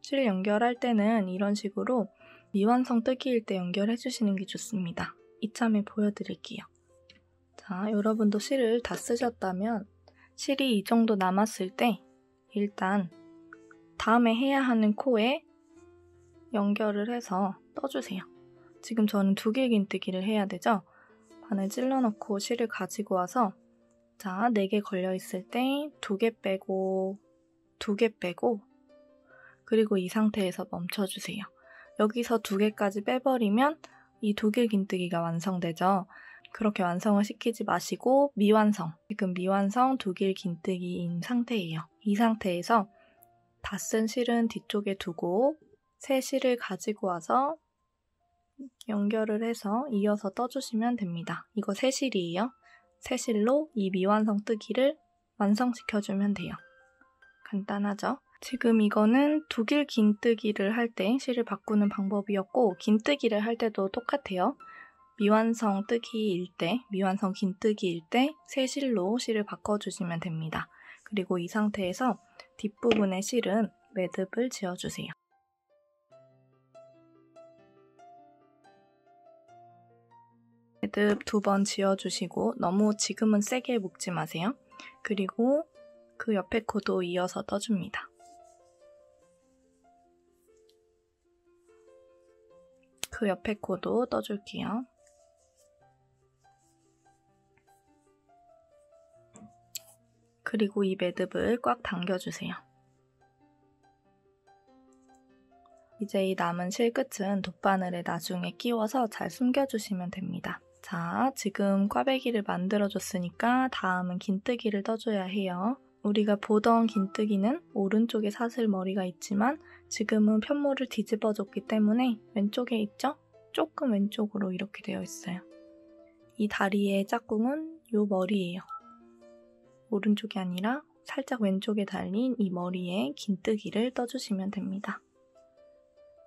실 연결할 때는 이런 식으로 미완성 뜨기일 때 연결해주시는 게 좋습니다. 이참에 보여드릴게요. 자, 여러분도 실을 다 쓰셨다면 실이 이 정도 남았을 때 일단 다음에 해야 하는 코에 연결을 해서 떠주세요. 지금 저는 두 길 긴뜨기를 해야 되죠? 바늘 찔러넣고 실을 가지고 와서 자, 4개 걸려있을 때 2개 빼고 2개 빼고 그리고 이 상태에서 멈춰주세요. 여기서 2개까지 빼버리면 이 두 길 긴뜨기가 완성되죠. 그렇게 완성을 시키지 마시고 미완성, 지금 미완성 두 길 긴뜨기인 상태예요. 이 상태에서 다 쓴 실은 뒤쪽에 두고 새 실을 가지고 와서 연결을 해서 이어서 떠주시면 됩니다. 이거 새 실이에요. 새 실로 이 미완성 뜨기를 완성시켜주면 돼요. 간단하죠? 지금 이거는 두 길 긴뜨기를 할 때 실을 바꾸는 방법이었고 긴뜨기를 할 때도 똑같아요. 미완성 뜨기일 때, 미완성 긴뜨기일 때 새 실로 실을 바꿔주시면 됩니다. 그리고 이 상태에서 뒷부분의 실은 매듭을 지어주세요. 매듭 2번 지어주시고 너무 지금은 세게 묶지 마세요. 그리고 그 옆에 코도 이어서 떠줍니다. 그 옆에 코도 떠줄게요. 그리고 이 매듭을 꽉 당겨주세요. 이제 이 남은 실 끝은 돗바늘에 나중에 끼워서 잘 숨겨주시면 됩니다. 자, 지금 꽈배기를 만들어줬으니까 다음은 긴뜨기를 떠줘야 해요. 우리가 보던 긴뜨기는 오른쪽에 사슬 머리가 있지만 지금은 편모를 뒤집어줬기 때문에 왼쪽에 있죠? 조금 왼쪽으로 이렇게 되어 있어요. 이 다리의 짝꿍은 이 머리예요. 오른쪽이 아니라 살짝 왼쪽에 달린 이 머리에 긴뜨기를 떠주시면 됩니다.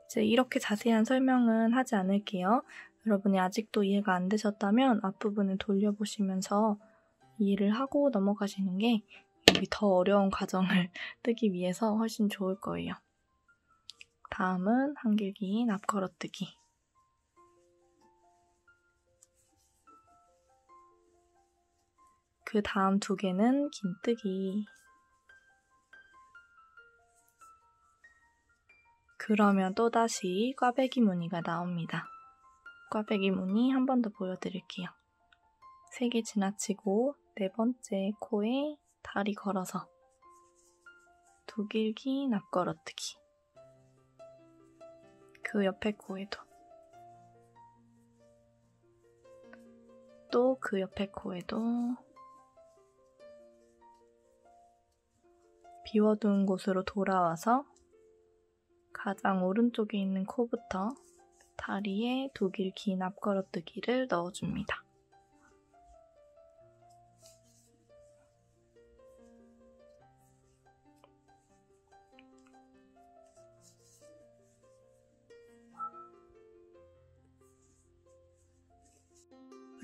이제 이렇게 자세한 설명은 하지 않을게요. 여러분이 아직도 이해가 안 되셨다면 앞부분을 돌려보시면서 이해를 하고 넘어가시는 게 여기 더 어려운 과정을 뜨기 위해서 훨씬 좋을 거예요. 다음은 한길 긴 앞걸어뜨기. 그 다음 2개는 긴뜨기. 그러면 또다시 꽈배기 무늬가 나옵니다. 꽈배기 무늬 한 번 더 보여드릴게요. 3개 지나치고 4번째 코에 다리 걸어서 두 길 긴 앞걸어뜨기. 그 옆에 코에도 또 그 옆에 코에도 비워둔 곳으로 돌아와서 가장 오른쪽에 있는 코부터 다리에 독일 긴 앞걸어뜨기를 넣어줍니다.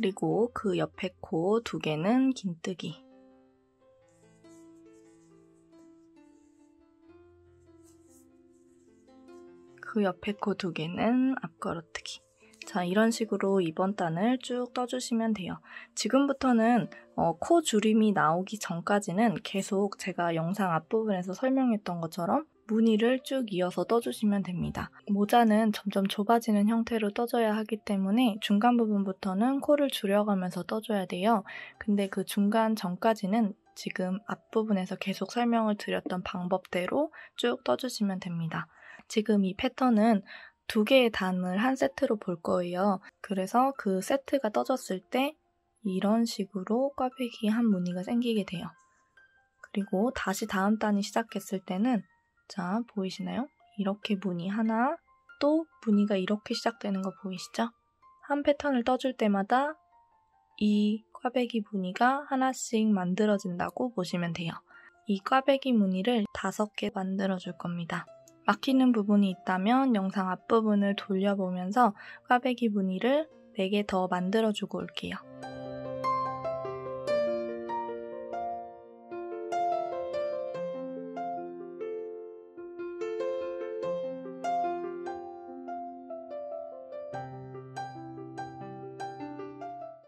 그리고 그 옆에 코 2개는 긴뜨기. 그 옆에 코 2개는 앞걸어뜨기. 자, 이런 식으로 이번 단을 쭉 떠주시면 돼요. 지금부터는 코 주름이 나오기 전까지는 계속 제가 영상 앞부분에서 설명했던 것처럼 무늬를 쭉 이어서 떠주시면 됩니다. 모자는 점점 좁아지는 형태로 떠줘야 하기 때문에 중간 부분부터는 코를 줄여가면서 떠줘야 돼요. 근데 그 중간 전까지는 지금 앞부분에서 계속 설명을 드렸던 방법대로 쭉 떠주시면 됩니다. 지금 이 패턴은 2개의 단을 한 세트로 볼 거예요. 그래서 그 세트가 떠졌을 때 이런 식으로 꽈배기 한 무늬가 생기게 돼요. 그리고 다시 다음 단이 시작했을 때는 자, 보이시나요? 이렇게 무늬 하나, 또 무늬가 이렇게 시작되는 거 보이시죠? 한 패턴을 떠줄 때마다 이 꽈배기 무늬가 하나씩 만들어진다고 보시면 돼요. 이 꽈배기 무늬를 5개 만들어줄 겁니다. 막히는 부분이 있다면 영상 앞부분을 돌려보면서 꽈배기 무늬를 4개 더 만들어주고 올게요.